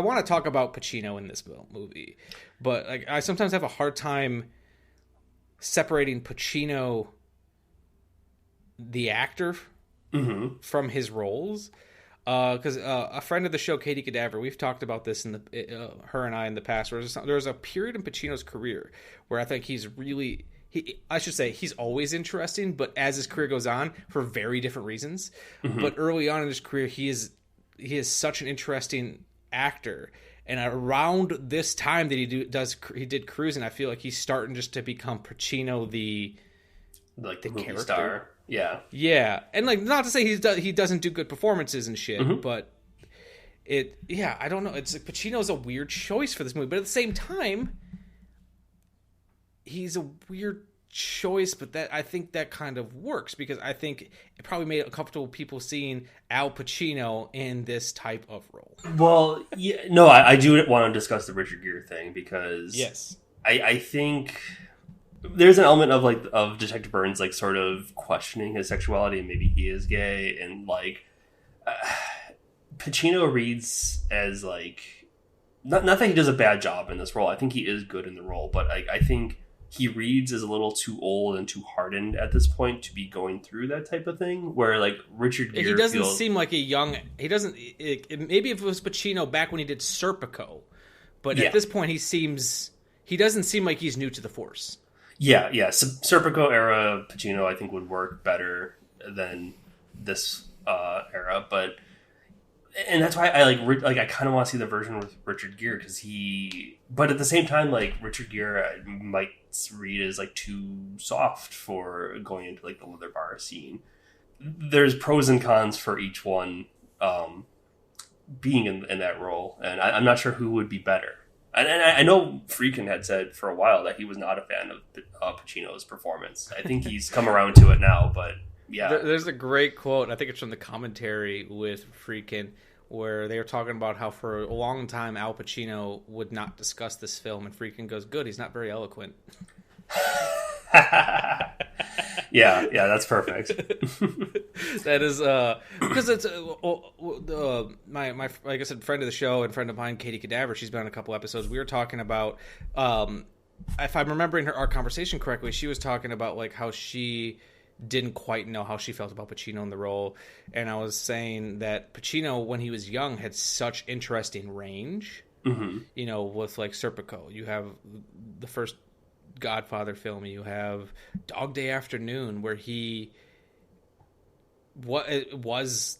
want to talk about Pacino in this movie, but like I sometimes have a hard time separating Pacino, the actor, from his roles. Because a friend of the show, Katie Cadaver, we've talked about this in her and I in the past. Where there's a period in Pacino's career where I think he's always interesting, but as his career goes on, for very different reasons. But early on in his career, he is such an interesting actor. And around this time that he did Cruising, I feel like he's starting just to become Pacino the movie character star. Yeah, and like not to say he doesn't do good performances and shit, but I don't know. It's like Pacino's a weird choice for this movie, but at the same time, he's a weird choice. But that I think that kind of works, because I think it probably made a couple of people seeing Al Pacino in this type of role. Well, yeah, no, I do want to discuss the Richard Gere thing, because yes, I think there's an element of Detective Burns like sort of questioning his sexuality, and maybe he is gay, and like Pacino reads as like not that he does a bad job in this role. I think he is good in the role, but I think he reads as a little too old and too hardened at this point to be going through that type of thing. Where like Richard Gere, he doesn't seem like a young. He doesn't. Maybe if it was Pacino back when he did Serpico, but at this point he doesn't seem like he's new to the force. Yeah. Serpico era Pacino, I think, would work better than this era, and that's why I I kind of want to see the version with Richard Gere, but at the same time, like Richard Gere might read as like too soft for going into like the leather bar scene. There's pros and cons for each one being in that role, and I'm not sure who would be better. And I know Friedkin had said for a while that he was not a fan of Pacino's performance. I think he's come around to it now, but yeah. There's a great quote, I think it's from the commentary with Friedkin, where they were talking about how for a long time Al Pacino would not discuss this film, and Friedkin goes, "Good, he's not very eloquent." yeah, that's perfect. That is because it's my like I said, friend of the show and friend of mine, Katie Cadaver. She's been on a couple episodes. We were talking about if I'm remembering our conversation correctly, she was talking about like how she didn't quite know how she felt about Pacino in the role, and I was saying that Pacino, when he was young, had such interesting range. You know, with like Serpico, you have the first Godfather film, you have Dog Day Afternoon, where he was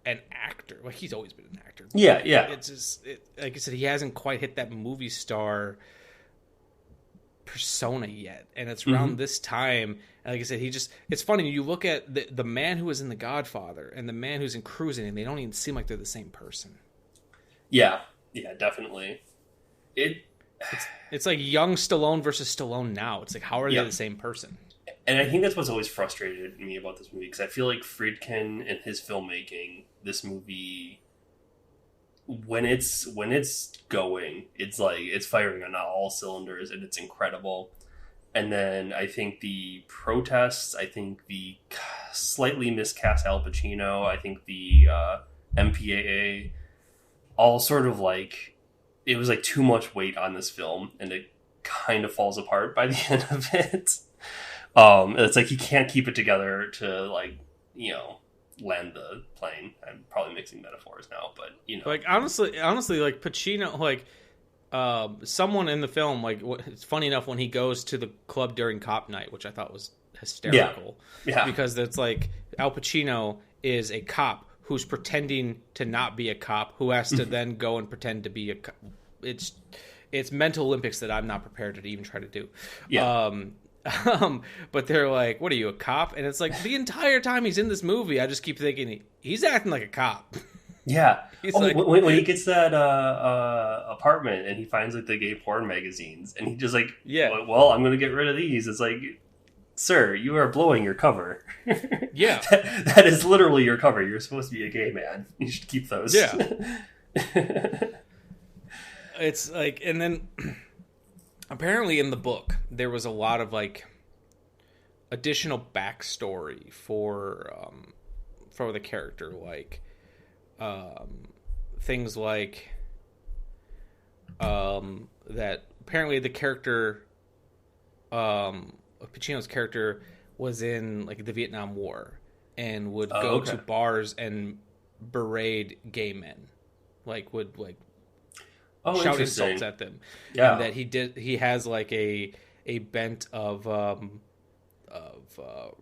an actor. Like, he's always been an actor. Yeah. It's just like I said, he hasn't quite hit that movie star persona yet, and it's around this time. And like I said, it's funny, you look at the man who was in The Godfather and the man who's in Cruising, and they don't even seem like they're the same person. Yeah, definitely. It's like young Stallone versus Stallone now. It's like, how are they the same person? And I think that's what's always frustrated me about this movie, because I feel like Friedkin and his filmmaking, this movie, when it's going, it's like it's firing on all cylinders, and it's incredible. And then I think the protests, I think the slightly miscast Al Pacino, I think the MPAA, all sort of like, it was like too much weight on this film, and it kind of falls apart by the end of it. It's like he can't keep it together to, like, you know, land the plane. I'm probably mixing metaphors now, but, you know. Like, honestly, like, Pacino, like, someone in the film, like, it's funny enough when he goes to the club during cop night, which I thought was hysterical. Yeah. Because it's like, Al Pacino is a cop who's pretending to not be a cop, who has to then go and pretend to be a cop. It's mental Olympics that I'm not prepared to even try to do. Yeah. But they're like, what are you, a cop? And it's like, the entire time he's in this movie, I just keep thinking he's acting like a cop. Yeah. He's like, when he gets that apartment and he finds like the gay porn magazines, and he just like, well, I'm going to get rid of these. It's like, sir, you are blowing your cover. Yeah. that is literally your cover. You're supposed to be a gay man. You should keep those. Yeah. It's like, and then apparently in the book, there was a lot of like additional backstory for the character, like things like that apparently the character, Pacino's character, was in like the Vietnam War and would go to bars and berate gay men, like would like shout insults at them. Yeah, and that he has like a bent of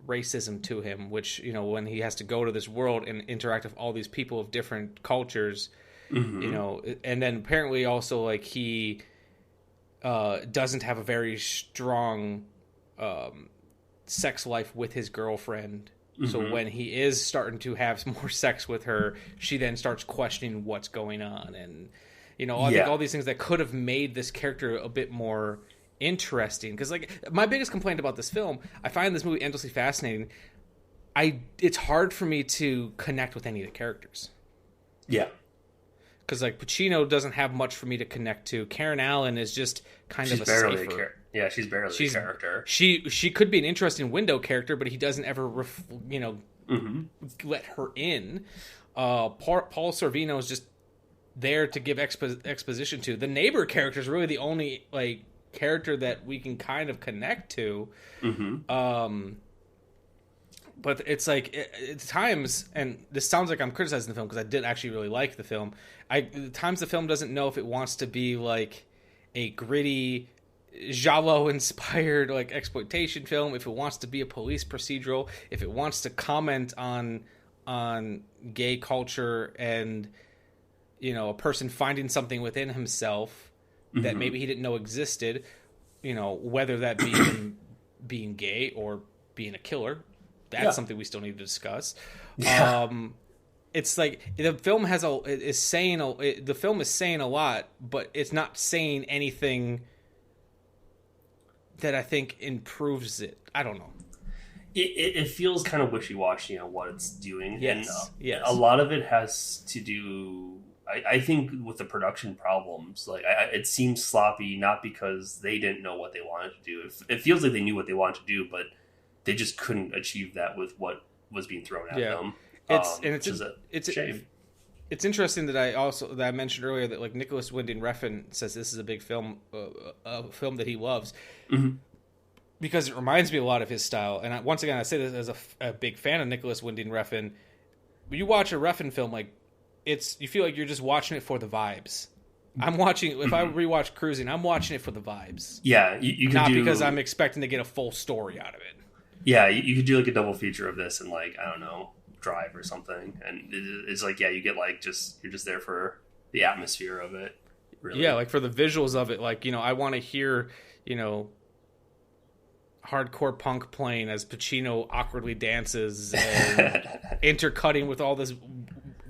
racism to him, which, you know, when he has to go to this world and interact with all these people of different cultures, you know, and then apparently also like he doesn't have a very strong sex life with his girlfriend. So when he is starting to have more sex with her, she then starts questioning what's going on. And, you know, I think all these things that could have made this character a bit more interesting. Because, like, my biggest complaint about this film, I find this movie endlessly fascinating. It's hard for me to connect with any of the characters. Yeah. Because, like, Pacino doesn't have much for me to connect to. Karen Allen is just kind of a safer. She's barely a character. She could be an interesting window character, but he doesn't ever, let her in. Paul Sorvino is just there to give exposition to. The neighbor character is really the only like character that we can kind of connect to. But it's like at times, and this sounds like I'm criticizing the film because I did actually really like the film. At times the film doesn't know if it wants to be like a gritty Giallo-inspired like exploitation film, if it wants to be a police procedural, if it wants to comment on gay culture and, you know, a person finding something within himself that maybe he didn't know existed, you know, whether that be him being gay or being a killer. That's something we still need to discuss. It's like the film is saying a lot, but it's not saying anything that I think improves it. I don't know. It feels kind of wishy-washy on what it's doing. Yes. And a lot of it has to do, I think, with the production problems. Like, it seems sloppy, not because they didn't know what they wanted to do. It feels like they knew what they wanted to do, but they just couldn't achieve that with what was being thrown at them. It's a shame. It's interesting that I mentioned earlier that like Nicholas Winding Refn says this is a big film, a film that he loves, because it reminds me a lot of his style. And once again, I say this as a big fan of Nicholas Winding Refn. When you watch a Refn film, like you feel like you're just watching it for the vibes. I'm watching. If I rewatch Cruising, I'm watching it for the vibes. Yeah, you could not because I'm expecting to get a full story out of it. Yeah, you could do like a double feature of this and like, I don't know, Drive or something, and it's like, you get like you're just there for the atmosphere of it, really. Yeah, like for the visuals of it, like, you know, I want to hear, you know, hardcore punk playing as Pacino awkwardly dances and intercutting with all this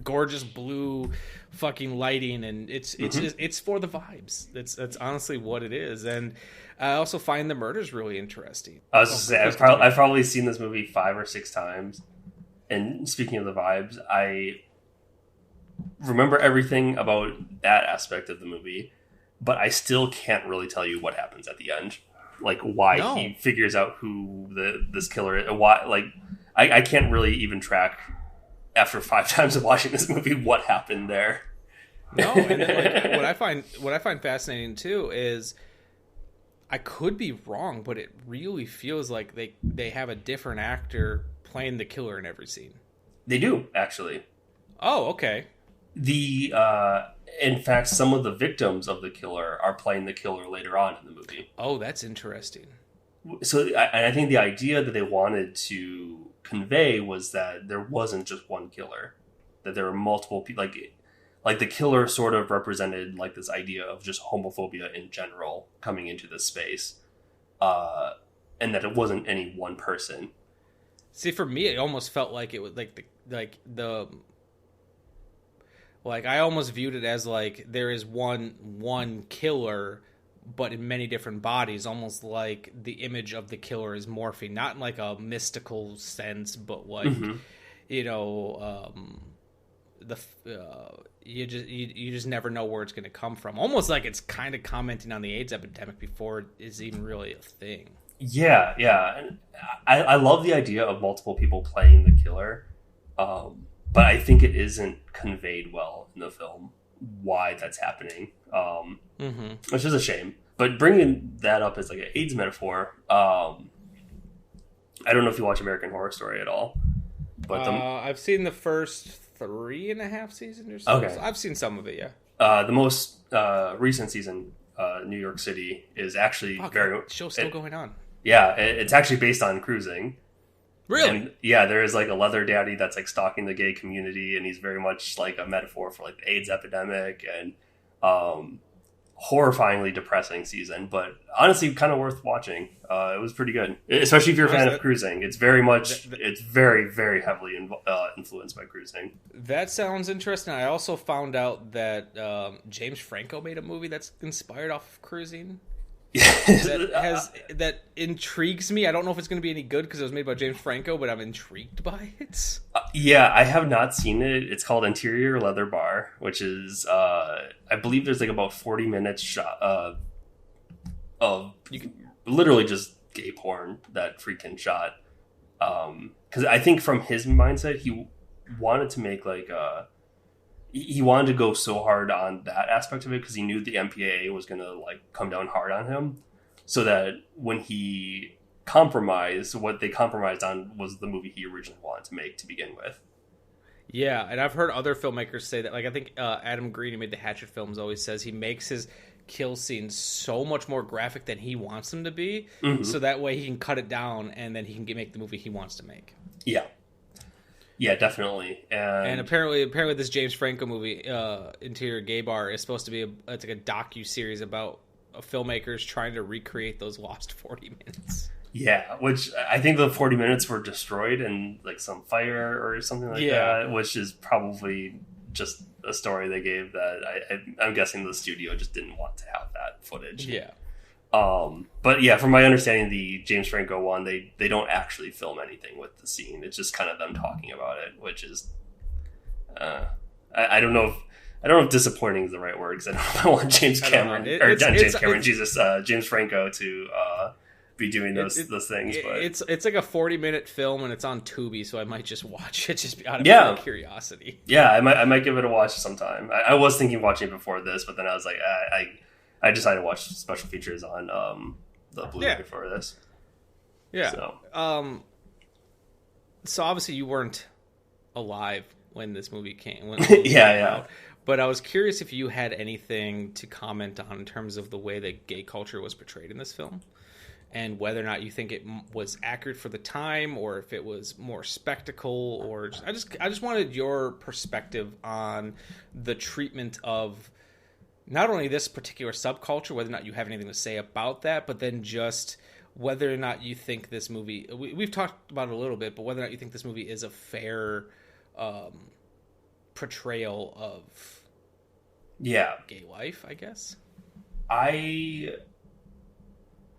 gorgeous blue fucking lighting, and it's just, it's for the vibes. That's honestly what it is. And I also find the murders really interesting. I was just saying, I've probably seen this movie 5 or 6 times. And speaking of the vibes, I remember everything about that aspect of the movie, but I still can't really tell you what happens at the end. Like, why he figures out who this killer is. Why, like, I can't really even track, after 5 times of watching this movie, what happened there. No, and then, like, what I find fascinating too is, I could be wrong, but it really feels like they have a different actor playing the killer in every scene. They do, actually. Oh, okay. In fact, some of the victims of the killer are playing the killer later on in the movie. Oh, that's interesting. So I think the idea that they wanted to convey was that there wasn't just one killer, that there were multiple people. Like the killer sort of represented like this idea of just homophobia in general coming into this space, and that it wasn't any one person. See, for me, it almost felt like it was like I almost viewed it as like there is one killer, but in many different bodies, almost like the image of the killer is morphing, not in like a mystical sense, but like you just never know where it's going to come from. Almost like it's kind of commenting on the AIDS epidemic before it is even really a thing. Yeah. And I love the idea of multiple people playing the killer, but I think it isn't conveyed well in the film why that's happening, which is a shame. But bringing that up as like an AIDS metaphor, I don't know if you watch American Horror Story at all, but I've seen the first 3.5 seasons or so. Okay. So I've seen some of it, yeah. The most recent season, New York City, is actually the show's still going on. Yeah, it's actually based on cruising. Really? And yeah, there is like a leather daddy that's like stalking the gay community, and he's very much like a metaphor for like the AIDS epidemic, and horrifyingly depressing season, but honestly kind of worth watching. It was pretty good, especially if you're a fan of cruising. It's very much, it's very, very heavily influenced by cruising. That sounds interesting. I also found out that James Franco made a movie that's inspired off of cruising. That intrigues me. I don't know if it's going to be any good because it was made by James Franco, but I'm intrigued by it. Yeah, I have not seen it. It's called Interior Leather Bar, which is I believe there's like about 40 minutes shot of literally just gay porn that Friedkin shot. Because I think from his mindset, he wanted to make like he wanted to go so hard on that aspect of it because he knew the MPAA was going to like come down hard on him, so that when he compromised, what they compromised on was the movie he originally wanted to make to begin with. Yeah, and I've heard other filmmakers say that. Like I think Adam Green, who made the Hatchet films, always says he makes his kill scenes so much more graphic than he wants them to be, so that way he can cut it down and then he can make the movie he wants to make. Yeah, definitely. And apparently this James Franco movie, Interior Gay Bar, is supposed to be it's like a docu-series about filmmakers trying to recreate those lost 40 minutes. Yeah, which I think the 40 minutes were destroyed in like some fire or something like that, which is probably just a story they gave that I'm guessing the studio just didn't want to have that footage. Yeah. But yeah, from my understanding, the James Franco one, they don't actually film anything with the scene. It's just kind of them talking about it, which is, I don't know if disappointing is the right word, because I don't know if I want James Franco to be doing those things. But it's like a 40-minute film, and it's on Tubi, so I might just watch it just out of curiosity. Yeah, I might give it a watch sometime. I was thinking of watching it before this, but then I was like, I decided to watch special features on the Blu-ray for this. Yeah. So obviously you weren't alive when this movie came. Yeah. But I was curious if you had anything to comment on in terms of the way that gay culture was portrayed in this film, and whether or not you think it was accurate for the time, or if it was more spectacle, or I just wanted your perspective on the treatment of not only this particular subculture, whether or not you have anything to say about that, but then just whether or not you think this movie, we've talked about it a little bit, but whether or not you think this movie is a fair portrayal of gay life, I guess.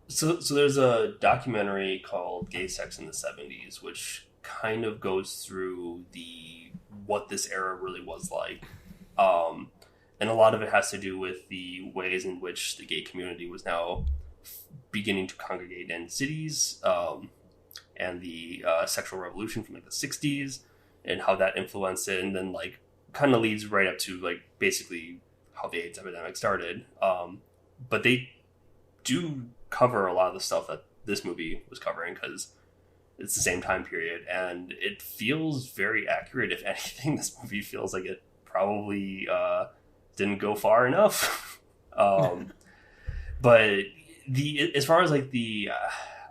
So there's a documentary called Gay Sex in the 70s, which kind of goes through what this era really was like. And a lot of it has to do with the ways in which the gay community was now beginning to congregate in cities, and the sexual revolution from like the 60s and how that influenced it, and then like kind of leads right up to like basically how the AIDS epidemic started. But they do cover a lot of the stuff that this movie was covering because it's the same time period, and it feels very accurate. If anything, this movie feels like it probably didn't go far enough. But as far as like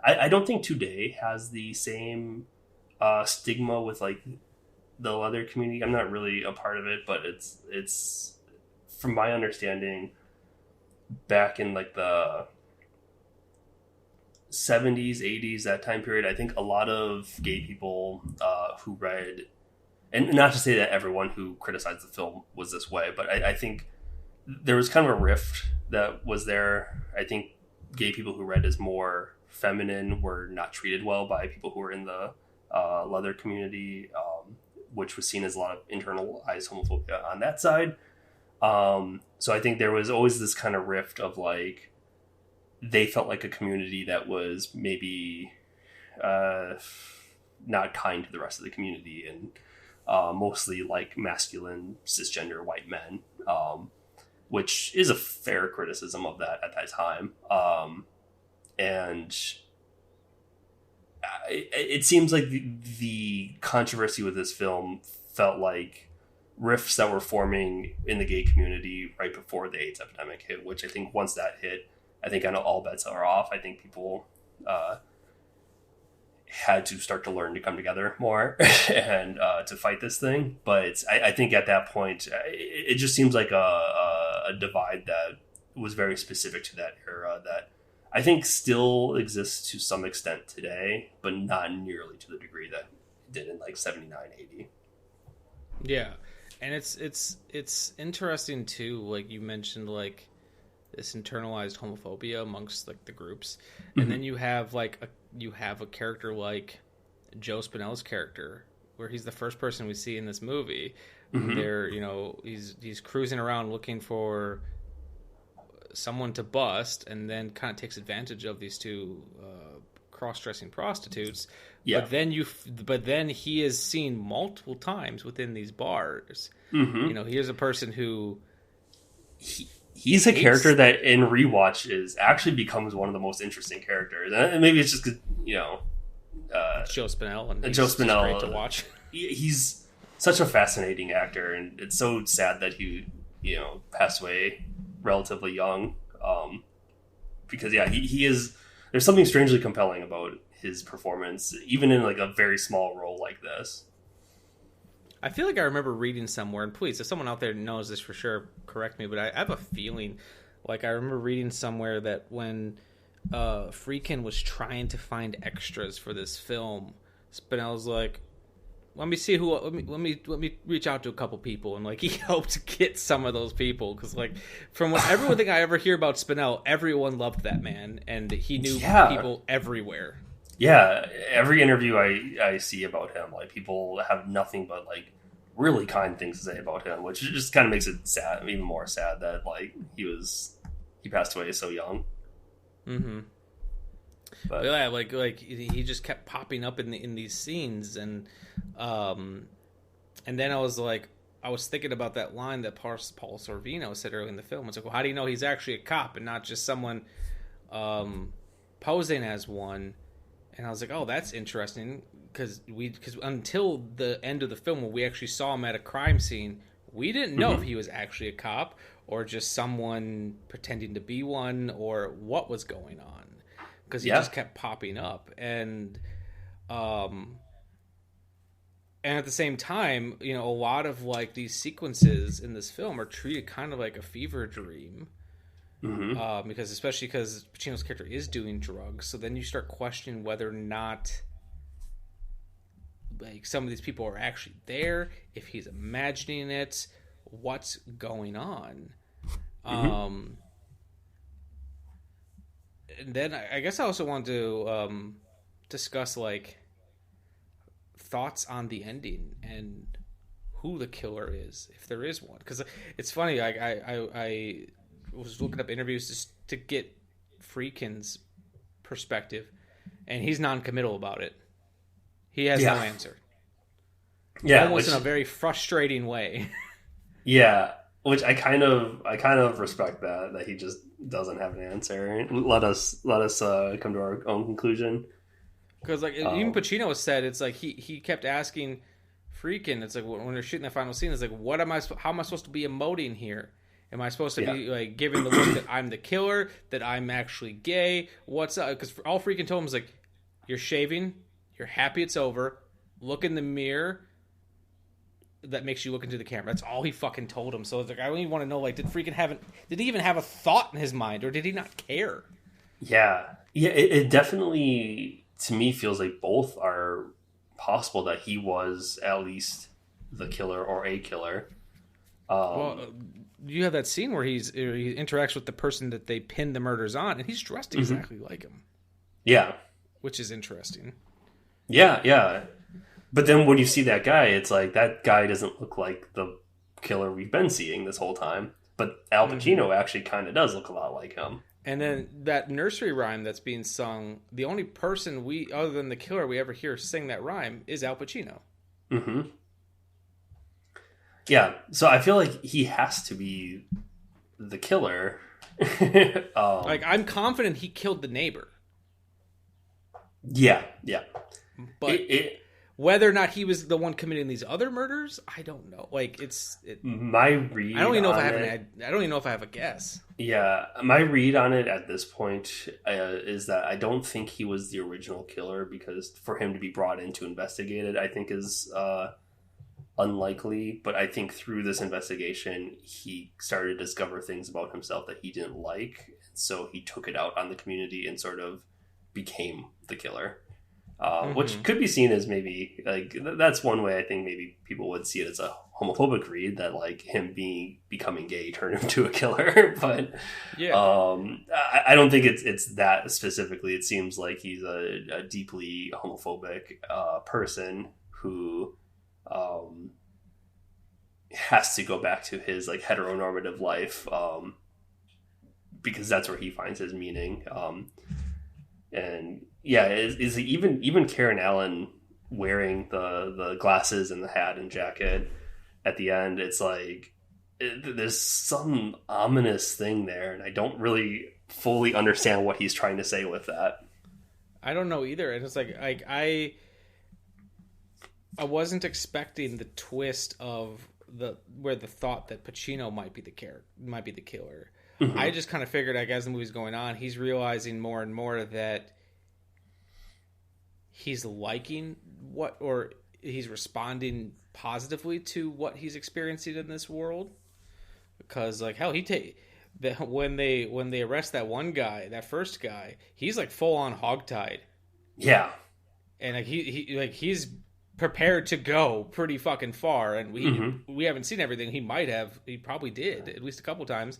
I don't think Today has the same stigma with like the leather community. I'm not really a part of it, but it's from my understanding, back in like the 70s, 80s, that time period, I think a lot of gay people who read, and not to say that everyone who criticized the film was this way, but I think there was kind of a rift that was there. I think gay people who read as more feminine were not treated well by people who were in the leather community, which was seen as a lot of internalized homophobia on that side. So I think there was always this kind of rift of like, they felt like a community that was maybe not kind to the rest of the community, and mostly like masculine cisgender white men, which is a fair criticism of that at that time. And it seems like the controversy with this film felt like rifts that were forming in the gay community right before the AIDS epidemic hit, which I think once that hit, I think kind of all bets are off. I think people had to start to learn to come together more and to fight this thing. But I think at that point, it just seems like a divide that was very specific to that era that I think still exists to some extent today, but not nearly to the degree that it did in like 79, 80. Yeah. And it's interesting too, like you mentioned, like this internalized homophobia amongst like the groups, and then you have a character like Joe Spinell's character, where he's the first person we see in this movie. There, he's cruising around looking for someone to bust, and then kind of takes advantage of these two cross-dressing prostitutes. Yeah. But then he is seen multiple times within these bars. Here's a person who he's a character that in rewatch actually becomes one of the most interesting characters. And maybe it's just because Joe Spinell, and Joe Spinell, great to watch. He's such a fascinating actor, and it's so sad that he passed away relatively young. Because he is. There's something strangely compelling about his performance, even in like a very small role like this. I feel like I remember reading somewhere, and please, if someone out there knows this for sure, correct me, but I have a feeling like I remember reading somewhere that when Friedkin was trying to find extras for this film, Spinell's like, let me reach out to a couple people, and like he helped get some of those people, because like from everything I ever hear about Spinell, everyone loved that man, and he knew people everywhere. Yeah, every interview I see about him, like people have nothing but like really kind things to say about him, which just kind of makes it sad, even more sad that like he passed away so young. But yeah, like he just kept popping up in these scenes, and then I was thinking about that line that Paul Sorvino said early in the film. It's like, well, how do you know he's actually a cop and not just someone posing as one? And I was like, oh, that's interesting, because until the end of the film, when we actually saw him at a crime scene, we didn't know if he was actually a cop or just someone pretending to be one, or what was going on, because he just kept popping up. And at the same time, a lot of like these sequences in this film are treated kind of like a fever dream. Because Pacino's character is doing drugs, so then you start questioning whether or not like some of these people are actually there, if he's imagining it, what's going on. And then I guess I also want to discuss like thoughts on the ending and who the killer is, if there is one. Because it's funny, like I was looking up interviews just to get Friedkin's perspective, and he's non-committal about it. He has no answer. Yeah, almost in a very frustrating way. Yeah, which I kind of respect that he just doesn't have an answer. Let us come to our own conclusion. Because like even Pacino said, it's like he kept asking Friedkin. It's like when they're shooting the final scene, it's like, how am I supposed to be emoting here? Am I supposed to be like giving the look that I'm the killer, that I'm actually gay? What's up? Because all Friedkin told him was like, you're shaving, you're happy it's over, look in the mirror. That makes you look into the camera. That's all he fucking told him. So it's like, I don't even want to know, like, did he even have a thought in his mind, or did he not care? Yeah. It definitely, to me, feels like both are possible, that he was at least the killer or a killer. Well, you have that scene where he interacts with the person that they pinned the murders on, and he's dressed exactly like him. Yeah. Which is interesting. Yeah. But then when you see that guy, it's like, that guy doesn't look like the killer we've been seeing this whole time. But Al Pacino actually kind of does look a lot like him. And then that nursery rhyme that's being sung, the only person other than the killer, we ever hear sing that rhyme is Al Pacino. Mm-hmm. Yeah, so I feel like he has to be the killer. Like, I'm confident he killed the neighbor. Yeah. But whether or not he was the one committing these other murders, I don't know. Like, my read. I don't even know if I have a guess. Yeah, my read on it at this point is that I don't think he was the original killer, because for him to be brought in to investigate it, I think is unlikely. But I think through this investigation, he started to discover things about himself that he didn't like, so he took it out on the community and sort of became the killer. Which could be seen as maybe, like, that's one way I think maybe people would see it as a homophobic read, that like him becoming gay turned him to a killer. But I don't think it's that specifically. It seems like he's a deeply homophobic person who has to go back to his like heteronormative life, because that's where he finds his meaning. And yeah, is even Karen Allen wearing the glasses and the hat and jacket at the end? It's like there's some ominous thing there, and I don't really fully understand what he's trying to say with that. I don't know either, and it's like I wasn't expecting the twist of the thought that Pacino might be the killer. Mm-hmm. I just kind of figured, like, as the movie's going on, he's realizing more and more that he's liking or he's responding positively to what he's experiencing in this world. Because, like, hell, when they arrest that one guy, that first guy, he's like full on hogtied. Yeah, and like he's prepared to go pretty fucking far, and we haven't seen everything. He probably did at least a couple times.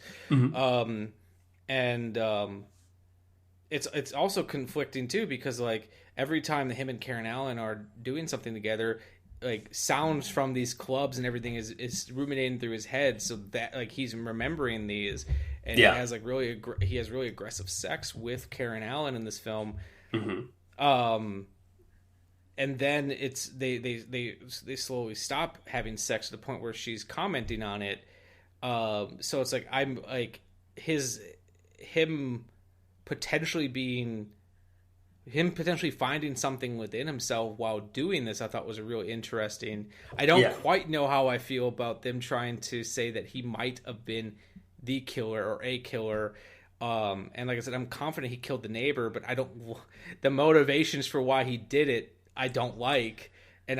It's also conflicting too, because like every time that him and Karen Allen are doing something together, like sounds from these clubs and everything is ruminating through his head, so that like he's remembering these, and he has like he has really aggressive sex with Karen Allen in this film. And then it's they slowly stop having sex to the point where she's commenting on it. So it's like I'm like him potentially finding something within himself while doing this, I thought was really interesting. I don't quite know how I feel about them trying to say that he might have been the killer or a killer. And like I said, I'm confident he killed the neighbor, but the motivations for why he did it, I don't like. And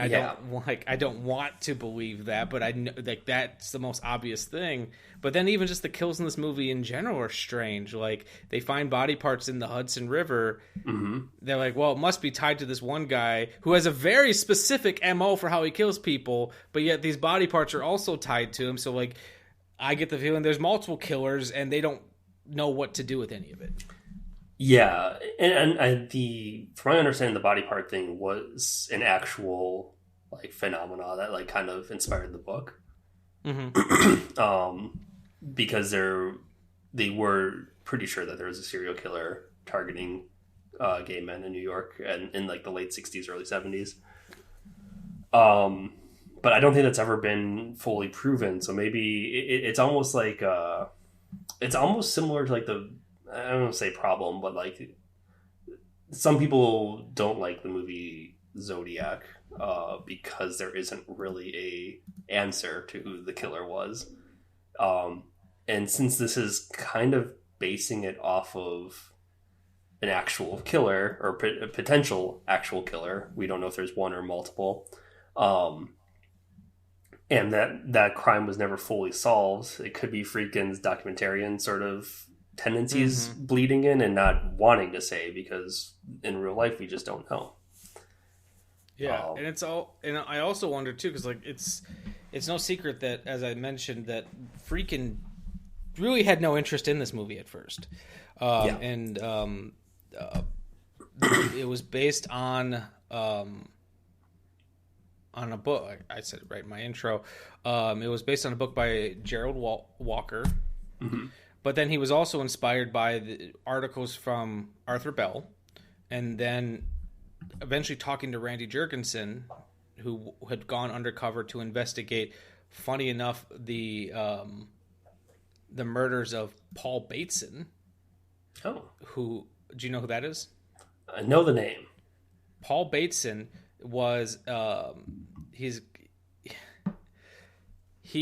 I don't want to believe that, but I know like that's the most obvious thing. But then even just the kills in this movie in general are strange. Like they find body parts in the Hudson River. Mm-hmm. They're like, well, it must be tied to this one guy who has a very specific MO for how he kills people, but yet these body parts are also tied to him. So like I get the feeling there's multiple killers and they don't know what to do with any of it. Yeah, and from my understanding, the body part thing was an actual like phenomena that like kind of inspired the book. Mm-hmm. Because they were pretty sure that there was a serial killer targeting gay men in New York and in like the late 60s, early 70s. But I don't think that's ever been fully proven. So maybe it's almost like it's almost similar to like I don't want to say problem, but like some people don't like the movie Zodiac because there isn't really a answer to who the killer was. And since this is kind of basing it off of an actual killer or a potential actual killer, we don't know if there's one or multiple. And that crime was never fully solved. It could be Friedkin's documentarian sort of tendencies bleeding in and not wanting to say, because in real life we just don't know. Yeah, and it's all, and I also wonder too, because like it's no secret that, as I mentioned, that Friedkin really had no interest in this movie at first, and it was based on a book. I said it right in my intro. It was based on a book by Gerald Walker. Mm-hmm. But then he was also inspired by the articles from Arthur Bell, and then eventually talking to Randy Jurgensen, who had gone undercover to investigate, funny enough, the murders of Paul Bateson. Oh. Who, do you know who that is? I know the name. Paul Bateson was he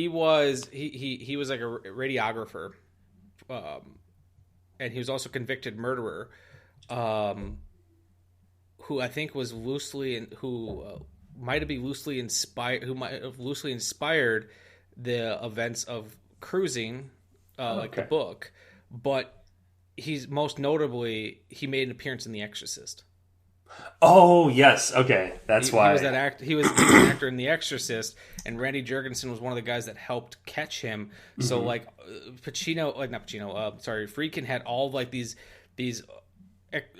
was like a radiographer, and he was also a convicted murderer, who I think was might have loosely inspired the events of Cruising, like the book, but he's most notably he made an appearance in The Exorcist. Oh yes, okay, that's why he was that act. He was an actor in The Exorcist, and Randy Jurgensen was one of the guys that helped catch him. Mm-hmm. So like Friedkin had all like these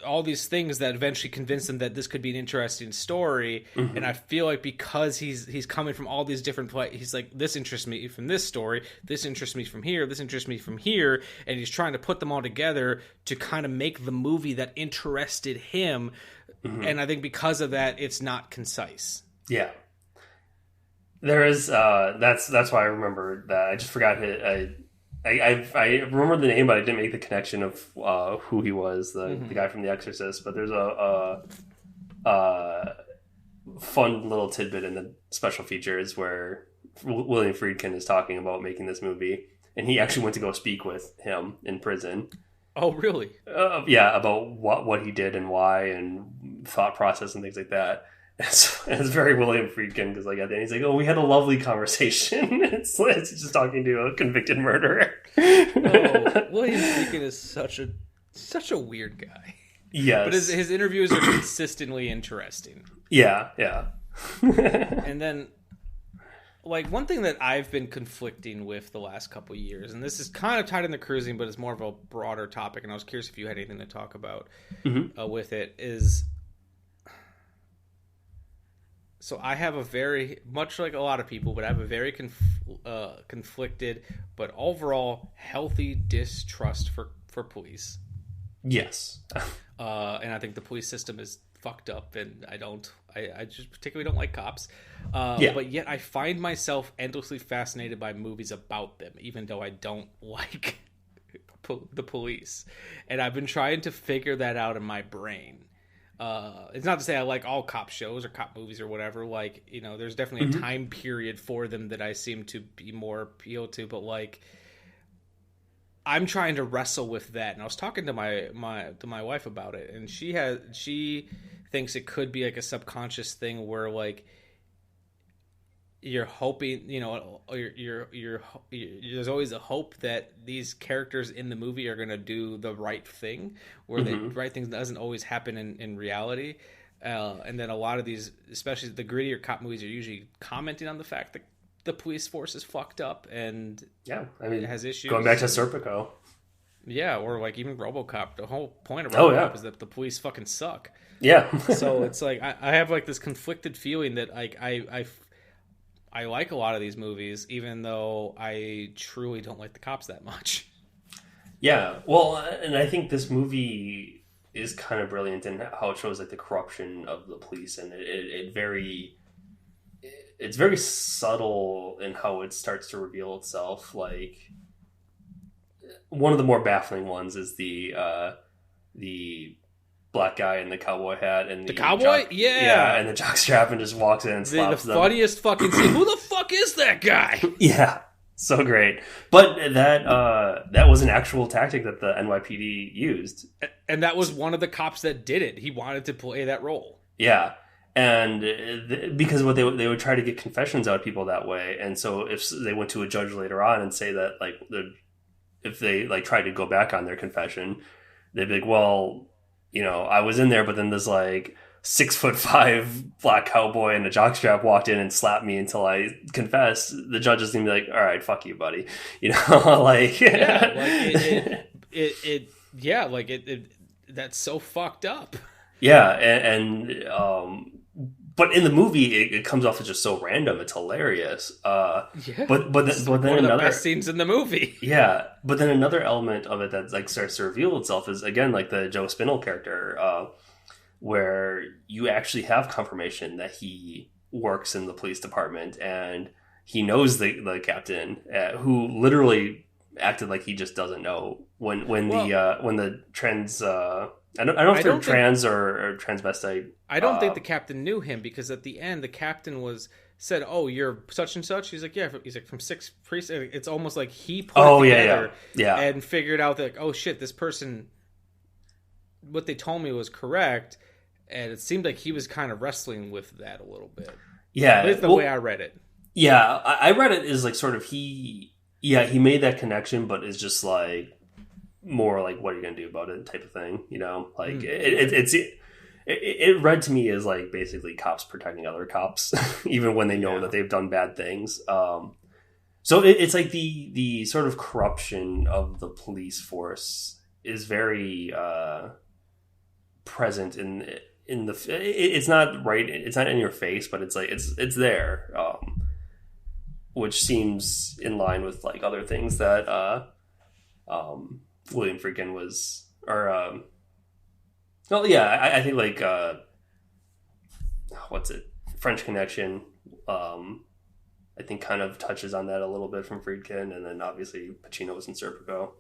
all these things that eventually convinced him that this could be an interesting story. Mm-hmm. And I feel like because he's coming from all these different places, he's like, this interests me from this story, this interests me from here, this interests me from here, and he's trying to put them all together to kind of make the movie that interested him. Mm-hmm. And I think because of that, it's not concise. Yeah. There is that's why I remember that. I just forgot I remember the name, but I didn't make the connection of who he was, the guy from The Exorcist. But there's a fun little tidbit in the special features where William Friedkin is talking about making this movie, and he actually went to go speak with him in prison. Oh, really? Yeah, about what he did and why, and thought process and things like that. It's very William Friedkin, because like at the end he's like, "Oh, we had a lovely conversation." It's just talking to a convicted murderer. William Friedkin is such a weird guy. Yes, but his interviews are consistently interesting. Yeah. And then, like, one thing that I've been conflicting with the last couple of years, and this is kind of tied into Cruising, but it's more of a broader topic, and I was curious if you had anything to talk about with it, is... So I have a very, much like a lot of people, but I have a very conflicted, but overall healthy distrust for police. Yes. And I think the police system is fucked up, and I just particularly don't like cops. But yet I find myself endlessly fascinated by movies about them, even though I don't like the police. And I've been trying to figure that out in my brain. It's not to say I like all cop shows or cop movies or whatever. Like, you know, there's definitely a time period for them that I seem to be more appealed to. But like, I'm trying to wrestle with that. And I was talking to my wife about it, and she thinks it could be like a subconscious thing where like you're hoping, there's always a hope that these characters in the movie are going to do the right thing, where the right thing doesn't always happen in reality. And then a lot of these, especially the grittier cop movies, are usually commenting on the fact that the police force is fucked up and has issues. Going back to Serpico. Yeah, or like even RoboCop. The whole point of RoboCop is that the police fucking suck. Yeah. So it's like I have like this conflicted feeling that like I like a lot of these movies, even though I truly don't like the cops that much. Yeah, well, and I think this movie is kind of brilliant in how it shows like the corruption of the police, and it's very subtle in how it starts to reveal itself. Like one of the more baffling ones is the black guy in the cowboy hat and the cowboy, and the jockstrap, and just walks in and slaps them. The funniest fucking scene. Who the fuck is that guy? Yeah, so great. But that was an actual tactic that the NYPD used, and that was one of the cops that did it. He wanted to play that role. Yeah, and because what they would try to get confessions out of people that way, and so if they went to a judge later on and say that like if they like tried to go back on their confession, they'd be like, well, I was in there, but then this like 6'5" black cowboy in a jockstrap walked in and slapped me until I confessed. The judge is gonna be like, all right, fuck you, buddy. Like that's so fucked up. Yeah, and but in the movie, it comes off as just so random. It's hilarious. But then one of the best scenes in the movie. Yeah, but then another element of it that like starts to reveal itself is again like the Joe Spinell character, where you actually have confirmation that he works in the police department and he knows the captain, who literally acted like he just doesn't know when the trans. I don't know if they're trans or transvestite. I don't think the captain knew him, because at the end the captain said, "Oh, you're such and such." He's like, "Yeah." He's like, "From 6th Precinct." It's almost like he put it together and figured out that, oh shit, this person, what they told me was correct, and it seemed like he was kind of wrestling with that a little bit. Yeah, that's the way I read it. Yeah, I read it as like sort of he made that connection, but it's just like more like, what are you gonna do about it type of thing, like it read to me as like basically cops protecting other cops even when they know that they've done bad things. So it's like the sort of corruption of the police force is very present in the it's not right, it's not in your face, but it's like it's there, which seems in line with like other things that William Friedkin was, or I think like what's it, French Connection, I think kind of touches on that a little bit from Friedkin, and then obviously Pacino was in Serpico.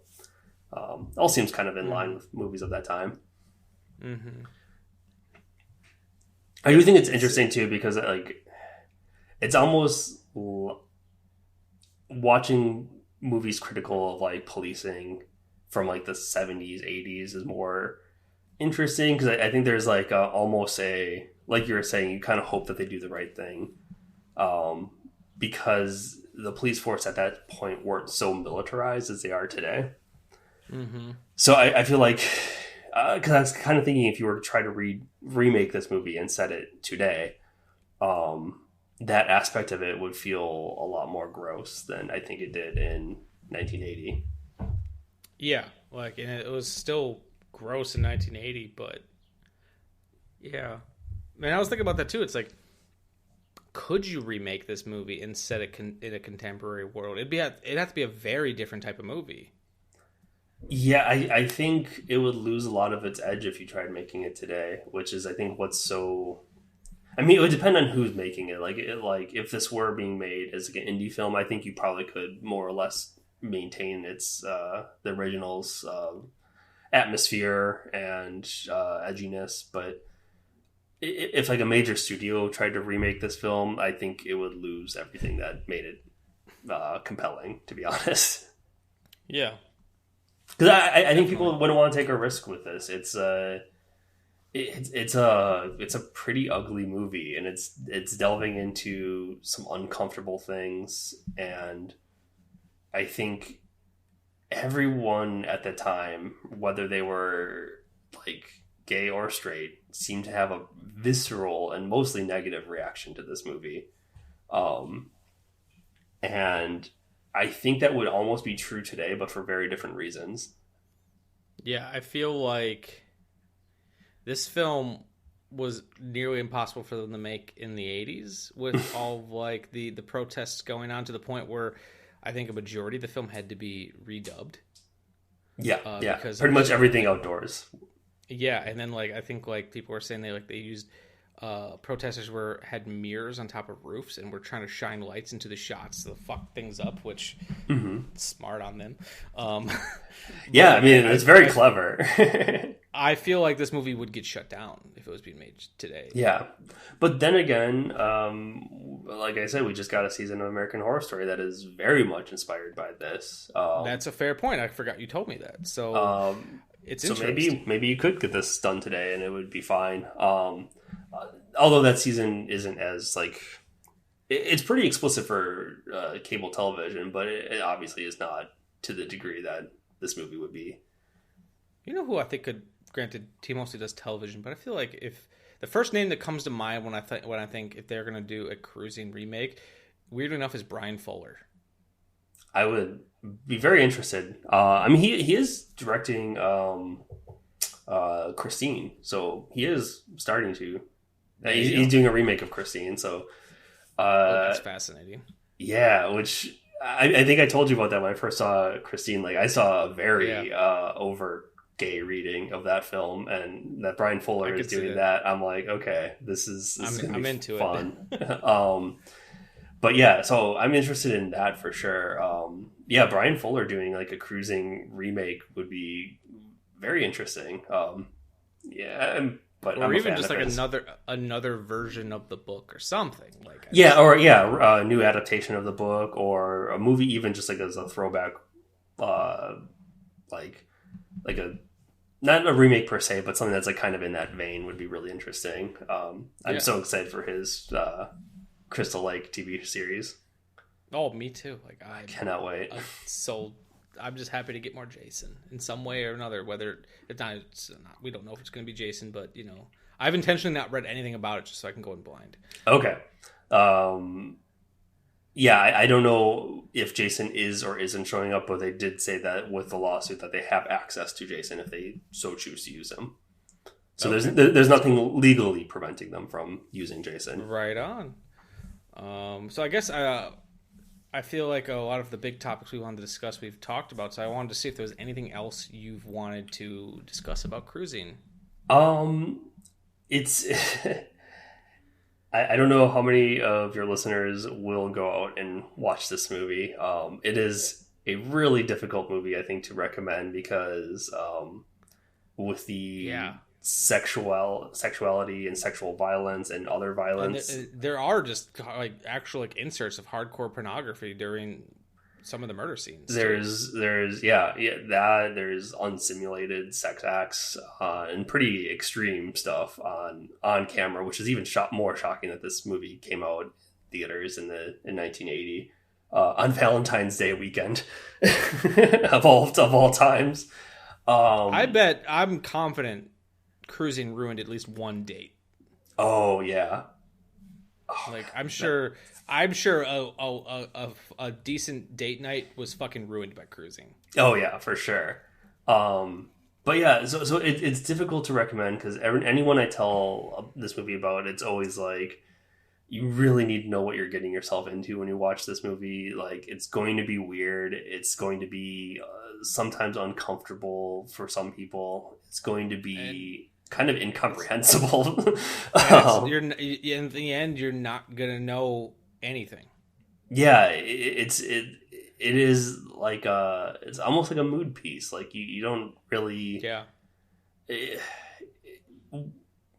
All seems kind of in line with movies of that time. Mm-hmm. I do think it's interesting too, because like it's almost watching movies critical of like policing from like the 70s, 80s is more interesting, because I think there's like almost like you were saying, you kind of hope that they do the right thing, because the police force at that point weren't so militarized as they are today. Mm-hmm. So I feel like, because I was kind of thinking if you were to try to remake this movie and set it today, that aspect of it would feel a lot more gross than I think it did in 1980. Yeah, like, and it was still gross in 1980, but yeah. Man, I was thinking about that too. It's like, could you remake this movie and set it in a contemporary world? It'd have to be a very different type of movie. Yeah, I think it would lose a lot of its edge if you tried making it today, which is I think what's so... I mean, it would depend on who's making it. Like if this were being made as like an indie film, I think you probably could more or less maintain its the original's atmosphere and edginess. But if like a major studio tried to remake this film, I think it would lose everything that made it compelling, to be honest. Yeah. Because I think people wouldn't want to take a risk with this. It's it's a pretty ugly movie, and it's delving into some uncomfortable things, and I think everyone at the time, whether they were like gay or straight, seemed to have a visceral and mostly negative reaction to this movie. And I think that would almost be true today, but for very different reasons. Yeah, I feel like this film was nearly impossible for them to make in the 80s with all of like the protests going on, to the point where I think a majority of the film had to be redubbed. Yeah, because pretty much everything outdoors. Yeah, and then like I think like people were saying they used protesters had mirrors on top of roofs and were trying to shine lights into the shots to fuck things up, which smart on them. Yeah, I mean it's very clever. I feel like this movie would get shut down if it was being made today. Yeah, but then again, like I said, we just got a season of American Horror Story that is very much inspired by this. That's a fair point. I forgot you told me that. So it's interesting. Maybe you could get this done today and it would be fine. Although that season isn't as like, it's pretty explicit for cable television, but it obviously is not to the degree that this movie would be. You know who I think could? Granted, he mostly does television, but I feel like if the first name that comes to mind when I think if they're going to do a cruising remake, weird enough, is Brian Fuller. I would be very interested. I mean, he is directing Christine, so he is starting to. He's doing a remake of Christine, so that's fascinating. Yeah, which I think I told you about that when I first saw Christine. Like I saw a very over gay reading of that film, and that Brian Fuller is doing that. I'm like, okay, this is I'm into fun. But yeah, so I'm interested in that for sure. Yeah, Brian Fuller doing like a cruising remake would be very interesting. But or I'm even just like another version of the book or something like. A new adaptation of the book, or a movie, even just like as a throwback, like a. Not a remake per se, but something that's like kind of in that vein would be really interesting. I'm so excited for his Crystal Lake TV series. Oh, me too. Like I cannot wait. I'm just happy to get more Jason in some way or another. Whether it's not, we don't know if it's going to be Jason, but you know, I've intentionally not read anything about it just so I can go in blind. Okay. Yeah, I don't know if Jason is or isn't showing up, but they did say that with the lawsuit that they have access to Jason if they so choose to use him. So there's nothing legally preventing them from using Jason. Right on. So I guess I feel like a lot of the big topics we wanted to discuss we've talked about. So I wanted to see if there was anything else you've wanted to discuss about cruising. It's. I don't know how many of your listeners will go out and watch this movie. It is a really difficult movie, I think, to recommend because with the sexuality and sexual violence and other violence, and there are just like actual like inserts of hardcore pornography during some of the murder scenes. There's unsimulated sex acts and pretty extreme stuff on camera, which is even more shocking that this movie came out in theaters in 1980 on Valentine's Day weekend of all times. I'm confident Cruising ruined at least one date. Oh yeah. Like I'm sure a decent date night was fucking ruined by Cruising. Oh yeah, for sure. But yeah, so it's difficult to recommend because anyone I tell this movie about, it's always like you really need to know what you're getting yourself into when you watch this movie. Like it's going to be weird. It's going to be sometimes uncomfortable for some people. It's going to be kind of incomprehensible. In the end, you're not gonna know anything. Yeah, it is like it's almost like a mood piece. Like you don't really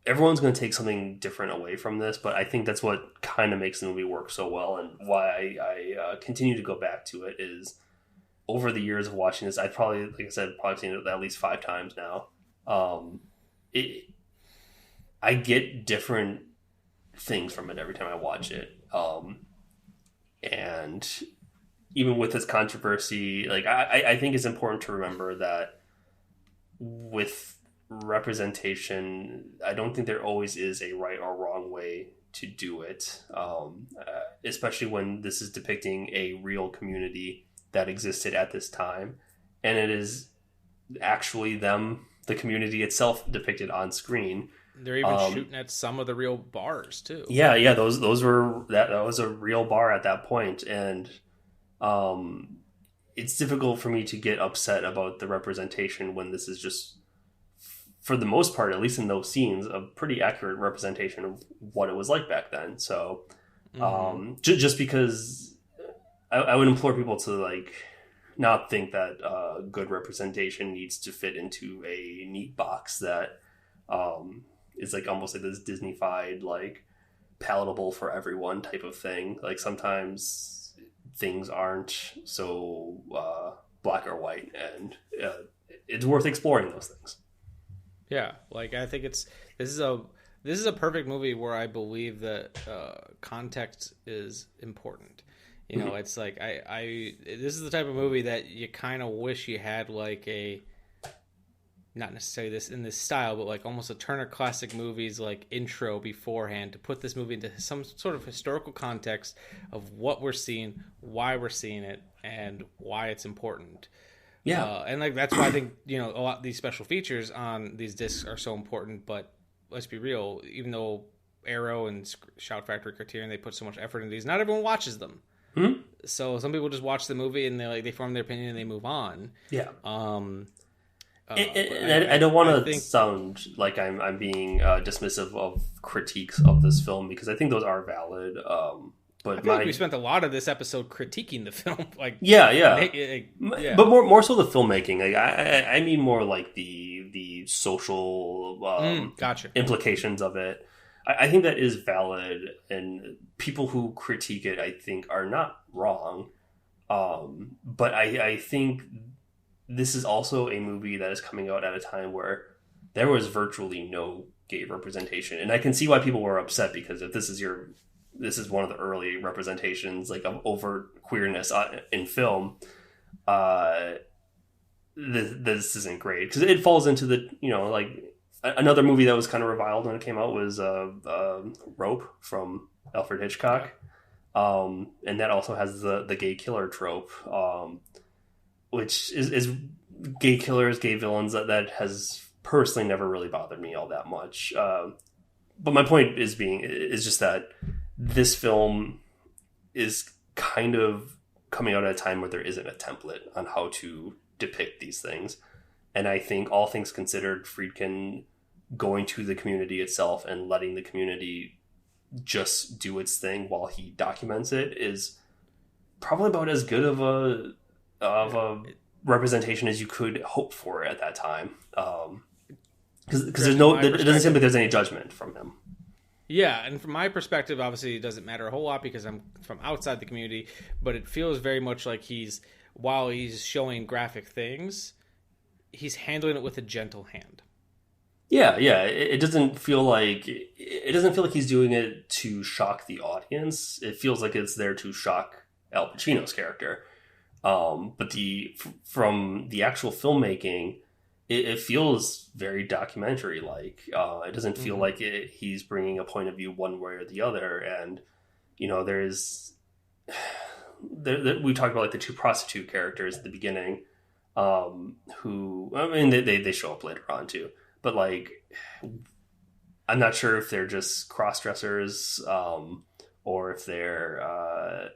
everyone's going to take something different away from this, but I think that's what kind of makes the movie work so well, and why I continue to go back to it is over the years of watching this, I've probably, like I said, seen it at least 5 times now. I get different things from it every time I watch it. And even with this controversy, like I think it's important to remember that with representation, I don't think there always is a right or wrong way to do it, especially when this is depicting a real community that existed at this time, and it is actually the community itself depicted on screen. They're even shooting at some of the real bars too. Yeah, those were that was a real bar at that point, and it's difficult for me to get upset about the representation when this is just, for the most part, at least in those scenes, a pretty accurate representation of what it was like back then. So, just because I would implore people to like not think that good representation needs to fit into a neat box that is like almost like this Disney-fied, like palatable for everyone type of thing. Like sometimes things aren't so black or white, and it's worth exploring those things. Yeah, like I think this is a perfect movie where I believe that context is important. You know, it's like this is the type of movie that you kind of wish you had like a, not necessarily this in this style, but like almost a Turner Classic Movies like intro beforehand to put this movie into some sort of historical context of what we're seeing, why we're seeing it, and why it's important. Yeah, and like that's why I think, you know, a lot of these special features on these discs are so important. But let's be real, even though Arrow and Shout Factory, Criterion, they put so much effort into these, not everyone watches them. Mm-hmm. So some people just watch the movie and they form their opinion and they move on. Yeah. I don't want to sound like I'm being dismissive of critiques of this film, because I think those are valid. But I feel like we spent a lot of this episode critiquing the film. Like yeah. But more so the filmmaking. Like, I mean more like the social implications of it. I think that is valid, and people who critique it, I think, are not wrong. But I think this is also a movie that is coming out at a time where there was virtually no gay representation, and I can see why people were upset, because if this is one of the early representations like of overt queerness in film, this isn't great, because it falls into the, you know, like another movie that was kind of reviled when it came out was Rope from Alfred Hitchcock, and that also has the gay killer trope, which is gay killers, gay villains, that has personally never really bothered me all that much. But my point is just that this film is kind of coming out at a time where there isn't a template on how to depict these things. And I think, all things considered, Friedkin going to the community itself and letting the community just do its thing while he documents it is probably about as good of a representation as you could hope for at that time. Because it doesn't seem like there's any judgment from him. Yeah, and from my perspective, obviously it doesn't matter a whole lot because I'm from outside the community, but it feels very much like while he's showing graphic things, he's handling it with a gentle hand. Yeah. It doesn't feel like he's doing it to shock the audience. It feels like it's there to shock Al Pacino's character. But from the actual filmmaking, it feels very documentary-like. It doesn't feel like he's bringing a point of view one way or the other. And, you know, we talked about like the two prostitute characters at the beginning, who, I mean, they show up later on too. But like, I'm not sure if they're just cross-dressers, or if they're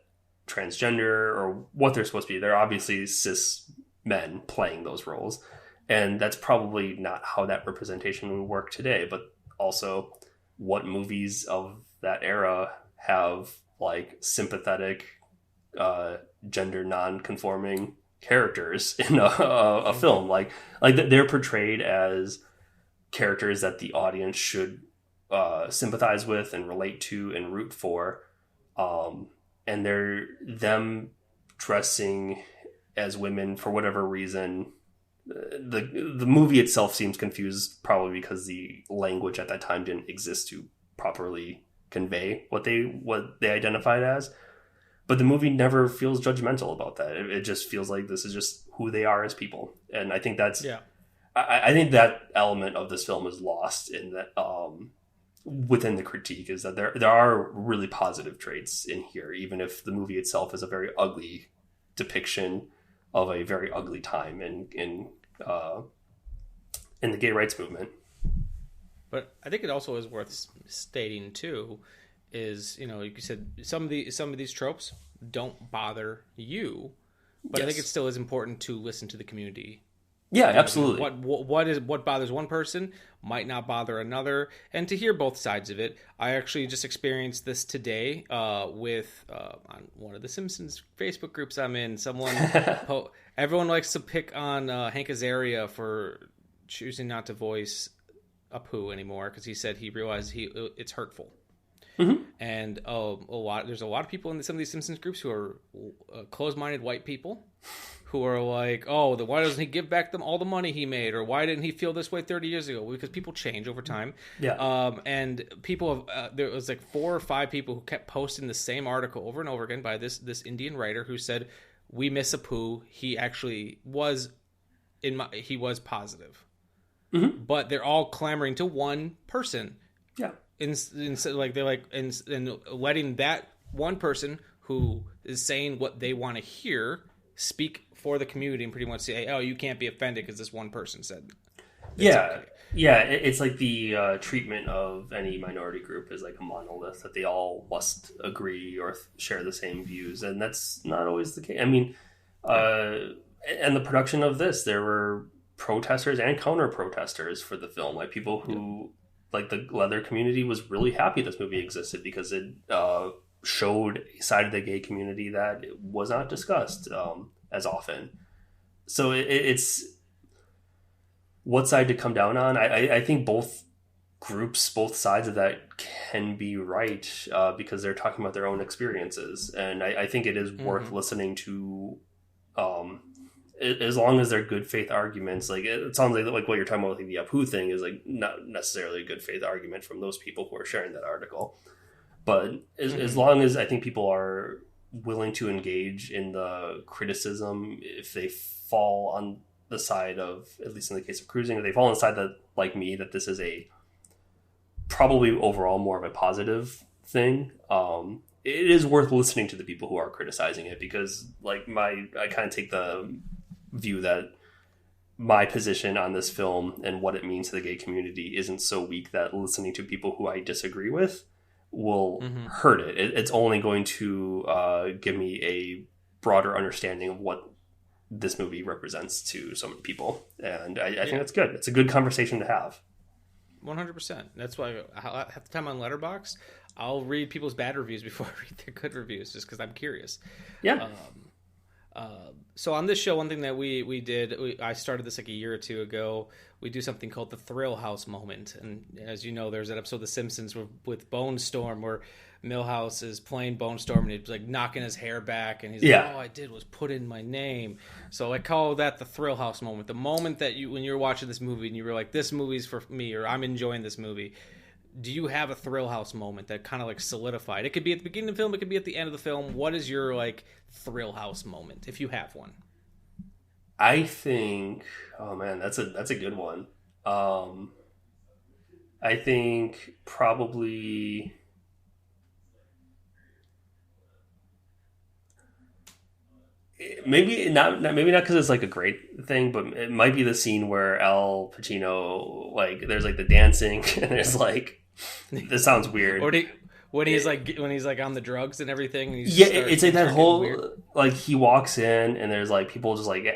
transgender, or what they're supposed to be. They're obviously cis men playing those roles. And that's probably not how that representation would work today. But also, what movies of that era have like sympathetic, gender non-conforming characters in a film? Like they're portrayed as characters that the audience should sympathize with and relate to and root for. And they're them dressing as women for whatever reason the movie itself seems confused, probably because the language at that time didn't exist to properly convey what they identified as. But the movie never feels judgmental about that. It just feels like this is just who they are as people, and I think that's I think that element of this film is lost in that within the critique, is that there are really positive traits in here, even if the movie itself is a very ugly depiction of a very ugly time in the gay rights movement. But I think it also is worth stating too, is, you know, like you said, some of these tropes don't bother you, but I think it still is important to listen to the community. Yeah, absolutely. What bothers one person might not bother another, and to hear both sides of it. I actually just experienced this today with on one of the Simpsons Facebook groups I'm in. Someone, everyone likes to pick on Hank Azaria for choosing not to voice Apu anymore because he said he realized it's hurtful. Mm-hmm. And there's a lot of people in some of these Simpsons groups who are closed-minded white people who are like, oh, why doesn't he give back them all the money he made, or why didn't he feel this way 30 years ago? Because people change over time. Yeah. And people there was like 4 or 5 people who kept posting the same article over and over again by this Indian writer who said, we miss Apu. He actually was he was positive. Mm-hmm. But they're all clamoring to one person. Yeah. Instead, like they're like, and letting that one person who is saying what they want to hear speak for the community and pretty much say, "Oh, you can't be offended because this one person said." Yeah, yeah. It's like the treatment of any minority group is like a monolith, that they all must agree or share the same views, and that's not always the case. I mean, and the production of this, there were protesters and counter protesters for the film, like people who. Yeah. Like the leather community was really happy this movie existed because it showed a side of the gay community that was not discussed as often. So it's what side to come down on. I think both groups, both sides of that can be right because they're talking about their own experiences. And I think it is worth listening to as long as they're good faith arguments. Like it sounds like what you're talking about, like the Apu thing is like not necessarily a good faith argument from those people who are sharing that article. But as long as I think people are willing to engage in the criticism, if they fall on the side of, at least in the case of cruising, if they fall on the side that, like me, that this is a probably overall more of a positive thing, it is worth listening to the people who are criticizing it, because like I kind of take the view that my position on this film and what it means to the gay community isn't so weak that listening to people who I disagree with will hurt it. It's only going to give me a broader understanding of what this movie represents to so many people. And I think that's good. It's a good conversation to have. 100%. That's why half the time on Letterboxd, I'll read people's bad reviews before I read their good reviews, just because I'm curious. Yeah. So on this show, one thing that we did, I started this like a year or two ago. We do something called the Thrill House moment. And as you know, there's that episode of The Simpsons with Bone Storm where Milhouse is playing Bone Storm and he's like knocking his hair back. And he's like, all I did was put in my name. So I call that the Thrill House moment. The moment that when you're watching this movie and you were like, this movie's for me, or I'm enjoying this movie. Do you have a Thrill House moment that kind of like solidified? It could be at the beginning of the film. It could be at the end of the film. What is your like Thrill House moment, if you have one? I think, oh man, that's a good one. I think probably maybe not because it's like a great thing, but it might be the scene where Al Pacino, like there's like the dancing and there's like, this sounds weird. When he's like on the drugs and everything. And it's like that whole weird. Like he walks in and there's like people just like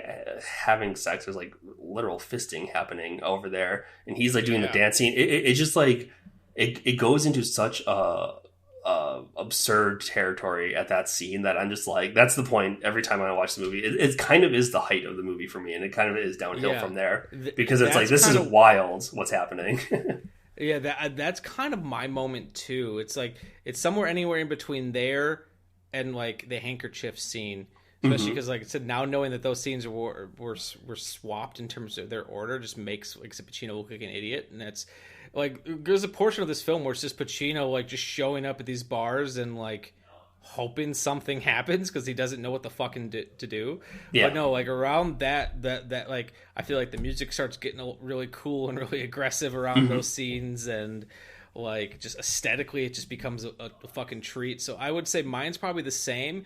having sex. There's like literal fisting happening over there, and he's like doing the dancing. It's just like it goes into such absurd territory at that scene that I'm just like, that's the point. Every time I watch the movie, it kind of is the height of the movie for me, and it kind of is downhill from there because it's like this is wild what's happening. Yeah, that's kind of my moment too. It's like it's somewhere anywhere in between there and like the handkerchief scene, especially because, like I said, now knowing that those scenes were swapped in terms of their order just makes like Pacino look like an idiot, and that's like there's a portion of this film where it's just Pacino like just showing up at these bars and like hoping something happens because he doesn't know what the fucking to do. But no, like around that like I feel like the music starts getting really cool and really aggressive around those scenes, and like just aesthetically it just becomes a fucking treat. So I would say mine's probably the same,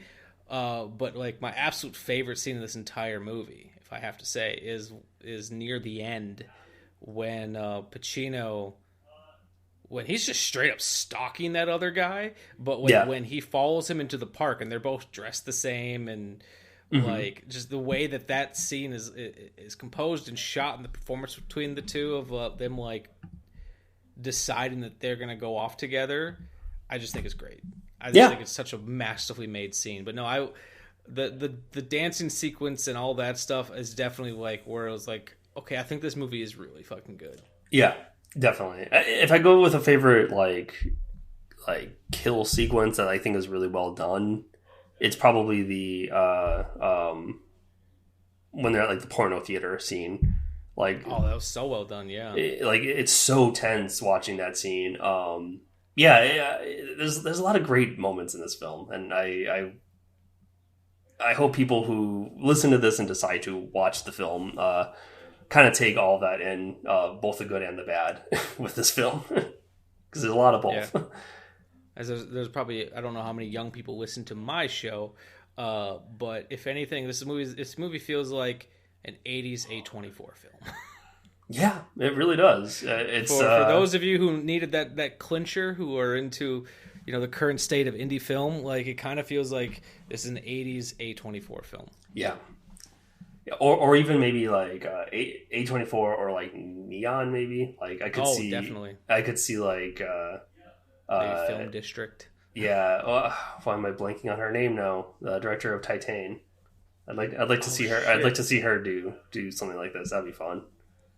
but like my absolute favorite scene in this entire movie, if I have to say, is near the end when Pacino, when he's just straight up stalking that other guy, but when he follows him into the park and they're both dressed the same, and like just the way that scene is composed and shot, and the performance between the two of them like deciding that they're gonna go off together, I just think it's great. I just think it's such a masterfully made scene. But no, the dancing sequence and all that stuff is definitely like where it was like, okay, I think this movie is really fucking good. Yeah. Definitely. If I go with a favorite like kill sequence that I think is really well done, it's probably the when they're at like the porno theater scene. Like, oh, that was so well done. Yeah, it's so tense watching that scene. There's a lot of great moments in this film, and I hope people who listen to this and decide to watch the film kind of take all that in, both the good and the bad with this film, because there's a lot of both. Yeah. As there's probably, I don't know how many young people listen to my show, but if anything, this movie feels like an 80s A24 film. Yeah, it really does. It's for those of you who needed that clincher, who are into the current state of indie film, like it kind of feels like this is an 80s A24 film. Yeah. Or even maybe like A24 or like Neon, maybe. Like I could see definitely. I could see like Film District. Yeah. Why am I blanking on her name now? The director of Titan. I'd like to see her. Shit. I'd like to see her do something like this. That'd be fun.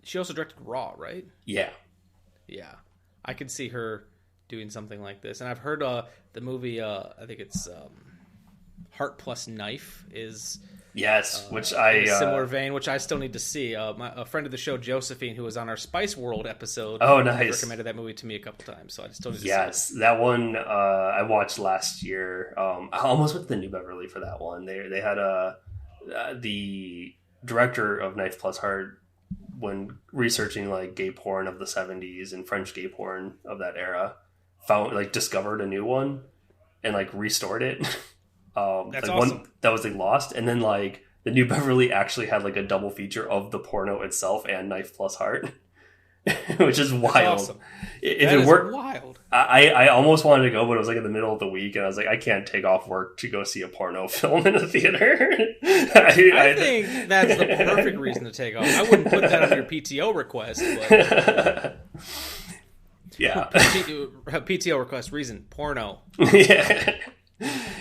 She also directed Raw, right? Yeah. Yeah. I could see her doing something like this. And I've heard the movie. I think it's Heart Plus Knife is. Yes, which in a similar vein, which I still need to see. A friend of the show, Josephine, who was on our Spice World episode, recommended that movie to me a couple times, so I still need to see it. Yes, that one I watched last year. I almost went to the New Beverly for that one. They had the director of Knife Plus Heart, when researching like gay porn of the 70s and French gay porn of that era, discovered a new one and like restored it. That's awesome. One that was like lost, and then like the New Beverly actually had like a double feature of the porno itself and Knife Plus Heart, which is wild. That's awesome. If that it worked, wild. I almost wanted to go, but it was like in the middle of the week, and I was like, I can't take off work to go see a porno film in a theater. I think that's the perfect reason to take off. I wouldn't put that on your PTO request, but yeah, PTO request reason porno. Yeah.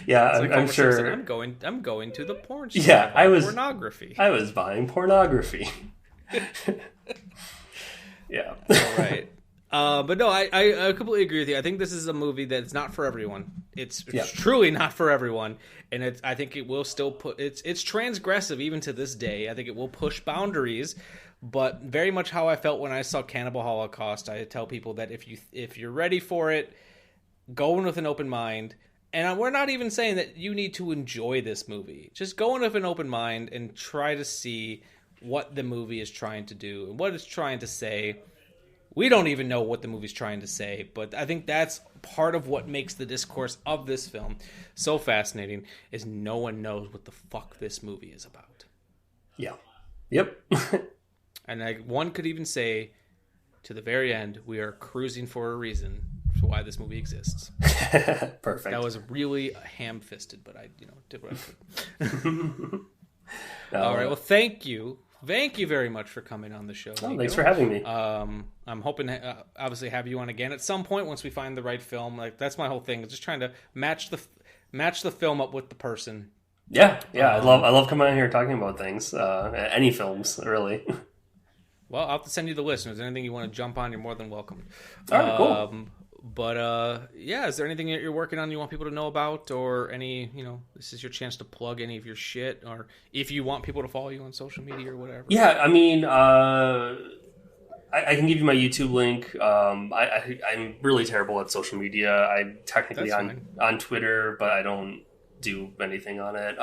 Yeah, I'm sure. I'm going to the porn store. Yeah, pornography. I was buying pornography. Yeah. All right. But no, I completely agree with you. I think this is a movie that's not for everyone. It's truly not for everyone, and I think it will still it's transgressive even to this day. I think it will push boundaries, but very much how I felt when I saw Cannibal Holocaust. I tell people that if you're ready for it, go in with an open mind. And we're not even saying that you need to enjoy this movie. Just go in with an open mind and try to see what the movie is trying to do and what it's trying to say. We don't even know what the movie's trying to say, but I think that's part of what makes the discourse of this film so fascinating, is no one knows what the fuck this movie is about. Yeah. Yep. And one could even say, to the very end, we are cruising for a reason for why this movie exists. Perfect. That was really ham-fisted, but I, did what I could. All right. Well, thank you. Thank you very much for coming on the show. Oh, thanks for having me. I'm hoping to obviously have you on again at some point once we find the right film. Like that's my whole thing. Is just trying to match the film up with the person. Yeah. I love coming on here talking about things. Any films, really. Well, I'll have to send you the list. If there's anything you want to jump on, you're more than welcome. All right, cool. But yeah, is there anything that you're working on you want people to know about, or any, this is your chance to plug any of your shit, or if you want people to follow you on social media or whatever? Yeah, I mean, I can give you my YouTube link. I'm really terrible at social media. I'm technically on Twitter, but I don't do anything on it.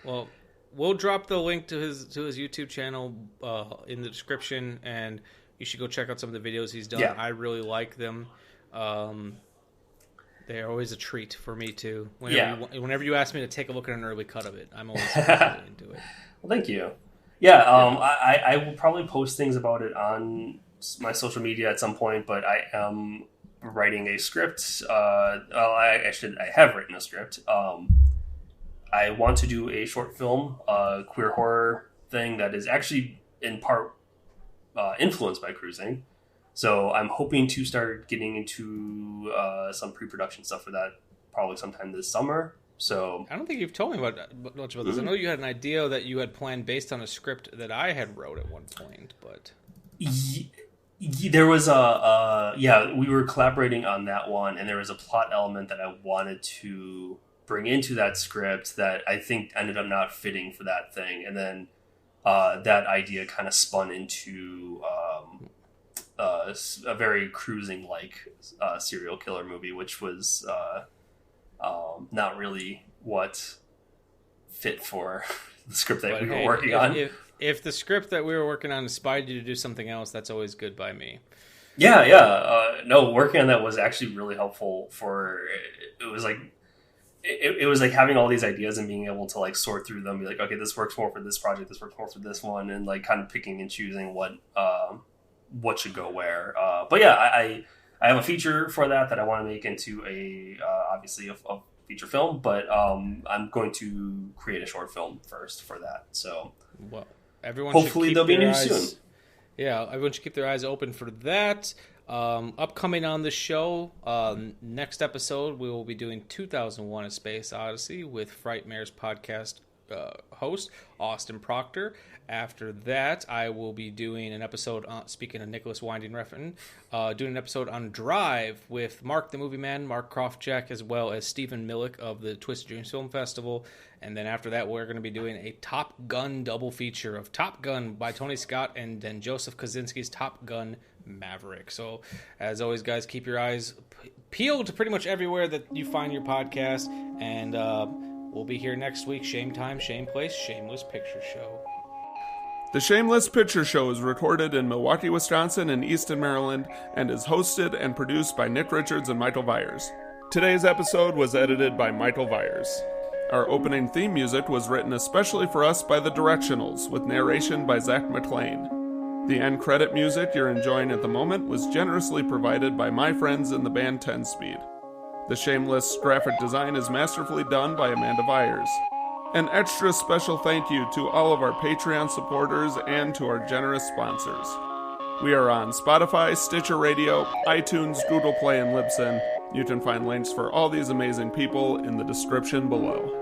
Well, we'll drop the link to his YouTube channel in the description, and you should go check out some of the videos he's done. Yeah. I really like them. They're always a treat for me too. Whenever you ask me to take a look at an early cut of it, I'm always really into it. Well, thank you. Yeah, I will probably post things about it on my social media at some point, but I am writing a script. I have written a script. I want to do a short film, queer horror thing that is actually in part influenced by cruising. So I'm hoping to start getting into some pre-production stuff for that probably sometime this summer. So I don't think you've told me much about this. I know you had an idea that you had planned based on a script that I had wrote at one point, but there was we were collaborating on that one, and there was a plot element that I wanted to bring into that script that I think ended up not fitting for that thing, and then that idea kind of spun into a very cruising-like serial killer movie, which was not really what fit for the script that we were working on. If the script that we were working on inspired you to do something else, that's always good by me. Yeah. No, working on that was actually really helpful for, it was like, it was like having all these ideas and being able to like sort through them, be like, okay, this works more for this project, this works more for this one, and like kind of picking and choosing what should go where. But yeah, I have a feature for that I want to make into obviously a feature film, but I'm going to create a short film first for that. So everyone hopefully they'll be new soon. Yeah, everyone should keep their eyes open for that. Upcoming on the show, next episode, we will be doing 2001: A Space Odyssey with Frightmare's podcast host, Austin Proctor. After that, I will be doing an episode, speaking of Nicholas Winding Refn, doing an episode on Drive with Mark the Movie Man, Mark Krofjack, as well as Stephen Millick of the Twisted Dreams Film Festival. And then after that, we're going to be doing a Top Gun double feature of Top Gun by Tony Scott and then Joseph Kosinski's Top Gun Maverick. So, as always, guys, keep your eyes peeled to pretty much everywhere that you find your podcast. And we'll be here next week. Shame Time, Shame Place, Shameless Picture Show. The Shameless Picture Show is recorded in Milwaukee, Wisconsin and Easton, Maryland, and is hosted and produced by Nick Richards and Michael Viers. Today's episode was edited by Michael Viers. Our opening theme music was written especially for us by The Directionals, with narration by Zach McClain. The end credit music you're enjoying at the moment was generously provided by my friends in the band 10 Speed. The Shameless graphic design is masterfully done by Amanda Viers. An extra special thank you to all of our Patreon supporters and to our generous sponsors. We are on Spotify, Stitcher Radio, iTunes, Google Play, and Libsyn. You can find links for all these amazing people in the description below.